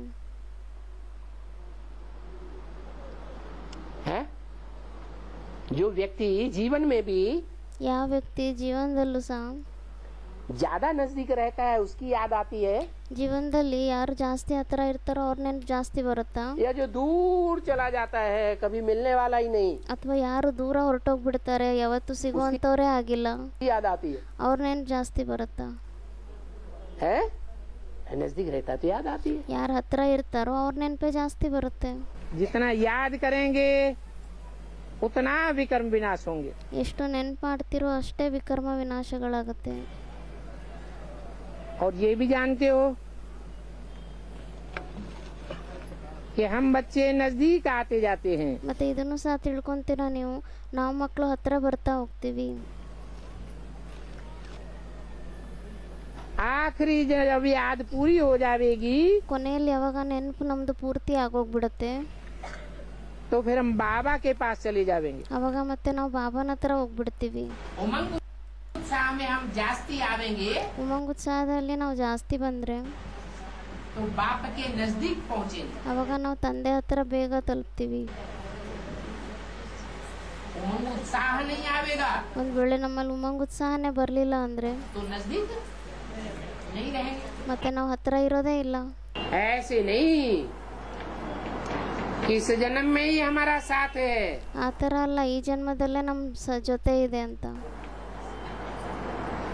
हैं? जो व्यक्ति जीवन में भी ಯಾವ ವ್ಯಕ್ತಿ ಜೀವನದಲ್ಲೂ ಸಹ ज्यादा नजदीक रहता है, उसकी याद आती है, ಜೀವನದಲ್ಲಿ ಯಾರು ಜಾಸ್ತಿ ಹತ್ರ ಇರ್ತಾರೋ ಅವ್ರ ನೆನಪು ಜಾಸ್ತಿ ಬರುತ್ತಾ? या जो दूर चला जाता है, कभी मिलने वाला ही नहीं, ಅಥವಾ ಯಾರು ದೂರ ಹೊರಟೋಗ್ಬಿಡ್ತಾರೆ, ಯಾವತ್ತೂ ಸಿಗುವಂತವ್ರೇ ಆಗಿಲ್ಲ, याद आती है? ಅವ್ರ ನೆನಪು ಜಾಸ್ತಿ ಬರುತ್ತಾ? है? नजदीक रहता है तो याद आती है। ಯಾರು ಹತ್ರ ಇರ್ತಾರೋ ಅವ್ರ ನೆನಪೇ ಜಾಸ್ತಿ ಬರುತ್ತೆ. जितना याद करेंगे उतना विकर्म विनाश होंगे। ಎಷ್ಟು ನೆನಪು ಮಾಡ್ತಿರೋ ಅಷ್ಟೇ ವಿಕರ್ಮ ವಿನಾಶಗಳಾಗುತ್ತೆ. और ये भी जानते हो कि हम बच्चे नजदीक आते जाते हैं, ಮತ್ತೆ ಇದನ್ನು ಸಹ ತಿಳ್ಕೊಂತೀರಾ ನೀವು, ನಾವು ಮಕ್ಕಳು ಹತ್ರ ಬರ್ತಾ ಹೋಗ್ತೀವಿ. आखिरी जब याद पूरी हो जाएगी ಕೊನೆಯಲ್ಲಿ ಯಾವಾಗ ನೆನಪು ನಮ್ದು ಪೂರ್ತಿ ಆಗೋಗ್ಬಿಡುತ್ತೆ, तो फिर हम बाबा के पास चले जाएंगे। ಅವಾಗ ಮತ್ತೆ ನಾವು ಬಾಬಾನ ಹತ್ರ ಹೋಗ್ಬಿಡ್ತೀವಿ. उमंग उत्साह में हम जास्ती आवेंगे ಉಮಂಗ್ ಉತ್ಸಾಹದಲ್ಲಿ ನಾವು ಜಾಸ್ತಿ ಬಂದ್ರೆ तो बाप के नजदीक पहुंचेंगे। ಅವಾಗ ನಾವು ತಂದೆ ಹತ್ರ ಬೇಗ ತಲುಪ್ತೀವಿ. उमंग उत्साह नहीं आवेगा ಒಂದ್ ವೇಳೆ ನಮ್ಮಲ್ಲಿ ಉಮಂಗ್ ಉತ್ಸಾಹನೇ ಬರ್ಲಿಲ್ಲ ಅಂದ್ರೆ तो नजदीक नहीं रहेंगे। ಮತ್ತೆ ನಾವು ಹತ್ರ ಇರೋದೇ ಇಲ್ಲ. ऐसे नहीं, इस जन्म में ही हमारा साथ है। ಆ ಥರ ಅಲ್ಲ, ಈ ಜನ್ಮದಲ್ಲೇ ನಮ್ಮ ಜೊತೆ ಇದೆ ಅಂತ.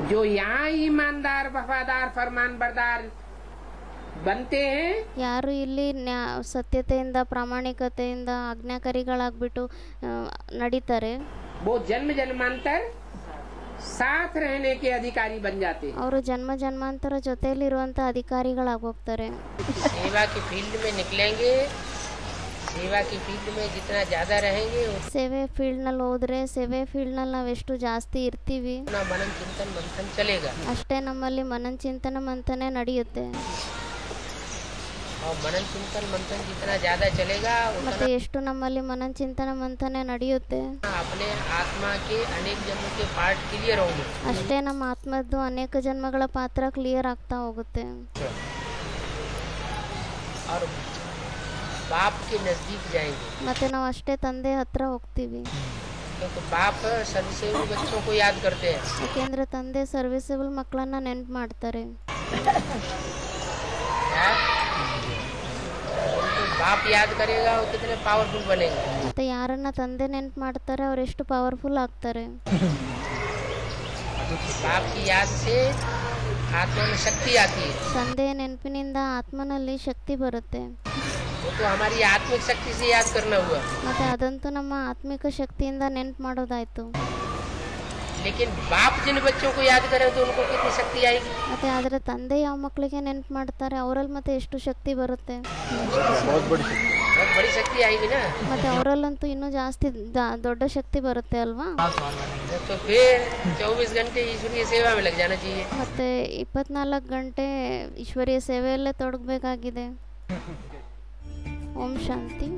जो यहाँ ईमानदार, वफादार, फरमान बरदार बनते हैं, ಯಾರು ಇಲ್ಲಿ ಸತ್ಯತೆಯಿಂದ, ಪ್ರಾಮಾಣಿಕತೆಯಿಂದ ಆಜ್ಞಾಕಾರಿಗಳಾಗ್ಬಿಟ್ಟು ನಡೀತಾರೆ, वो जन्म जन्मांतर साथ रहने के अधिकारी बन जाते हैं। ಅವರು ಜನ್ಮ ಜನ್ಮಾಂತರ ಜೊತೆಯಲ್ಲಿರುವಂತ ಅಧಿಕಾರಿಗಳಾಗೋಗ್ತಾರೆ. सेवा की फील्ड में निकलेंगे, सेवा की फील्ड में जितना ज्यादा रहेंगे ಸೇವೆ ಫೀಲ್ಡ್ನಲ್ಲಿ ಹೋದ್ರೆ, ಸೇವೆ ಫೀಲ್ಡ್ನಲ್ಲಿ ನಾವೆಷ್ಟು ಜಾಸ್ತಿ ಇರ್ತೀವಿ उतना मनन चिंतन मंथन चलेगा। ಅಷ್ಟೇ ನಮ್ಮಲ್ಲಿ ಮನನ ಚಿಂತನ ಮಂಥನೆ ನಡೆಯುತ್ತೆ. और मनन चिंतन मंथन जितना ज्यादा चलेगा ಮತ್ತೆ उतना ಎಷ್ಟು ನಮ್ಮಲ್ಲಿ ಮನನ ಚಿಂತನ ಮಂಥನೆ ನಡೆಯುತ್ತೆ, अपने आत्मा के अनेक जन्मों के पार्ट क्लियर होंगे। ಅಷ್ಟೇ ನಮ್ಮ ಆತ್ಮದ್ದು ಅನೇಕ ಜನ್ಮಗಳ ಪಾತ್ರ ಕ್ಲಿಯರ್ ಆಗ್ತಾ ಹೋಗುತ್ತೆ. और बाप के नजदीक जाएंगे, ಮತ್ತೆ ನಾವು अಷ್ಟೇ ತಂದೆ हत्र ಹೋಗ್ತೀವಿ. क्योंकि बाप सदसेवी बच्चों को याद करते हैं। ಯಾಕೆಂದ್ರೆ ತಂದೆ ಸರ್ವಿಸಬಲ್ ಮಕ್ಕಳನ್ನ ನೆನಪು ಮಾಡ್ತಾರೆ. उनको बाप याद करेगा वो कितने पावरफुल बनेंगे। ಮತ್ತೆ ಯಾರನ್ನ ತಂದೆ ನೆನಪು ಮಾಡ್ತಾರೆ ಅವ್ರು ಎಷ್ಟು ಪವರ್ಫುಲ್ ಆಗ್ತಾರೆ. बाप की याद से आत्मा में शक्ति आती है। ತಂದೆಯ ನೆನಪಿನಿಂದ ಆತ್ಮನಲ್ಲಿ ಶಕ್ತಿ ಬರುತ್ತೆ. वो तो हमारी आत्मिक शक्ति से याद करना हुआ। ಮತ್ತು ಅದಂತೂ ನಮ್ಮ ಆತ್ಮಿಕ ಶಕ್ತಿಯಿಂದ ನೆನ್ಪು ಮಾಡೋದಾಯಿತು. लेकिन बाप जिन बच्चों को याद करे तो उनको कितनी शक्ति आएगी। ಮತ್ತು ಆದರೆ ತಂದೆ ಯಾವ ಮಕ್ಕಳಿಗೆ ನೆನ್ಪು ಮಾಡ್ತಾರೆ ಅವರಲ್ಲಿ ಮತ್ತೆ ಎಷ್ಟು ಶಕ್ತಿ ಬರುತ್ತೆ. बहुत बड़ी शक्ति आएगी ना। ಮತ್ತು ಅವರಲ್ಲಂತೂ ಇನ್ನೂ ಜಾಸ್ತಿ ದೊಡ್ಡ ಶಕ್ತಿ ಬರುತ್ತೆ ಅಲ್ವಾ. तो फिर 24 घंटे ईश्वरीय सेवा में लग जाना चाहिए। ಮತ್ತು 24 ಗಂಟೆ ಈಶ್ವರೀಯ ಸೇವೆಯಲ್ಲೇ ತೊಡಗಬೇಕಾಗಿದೆ. ಓಂ ಶಾಂತಿ.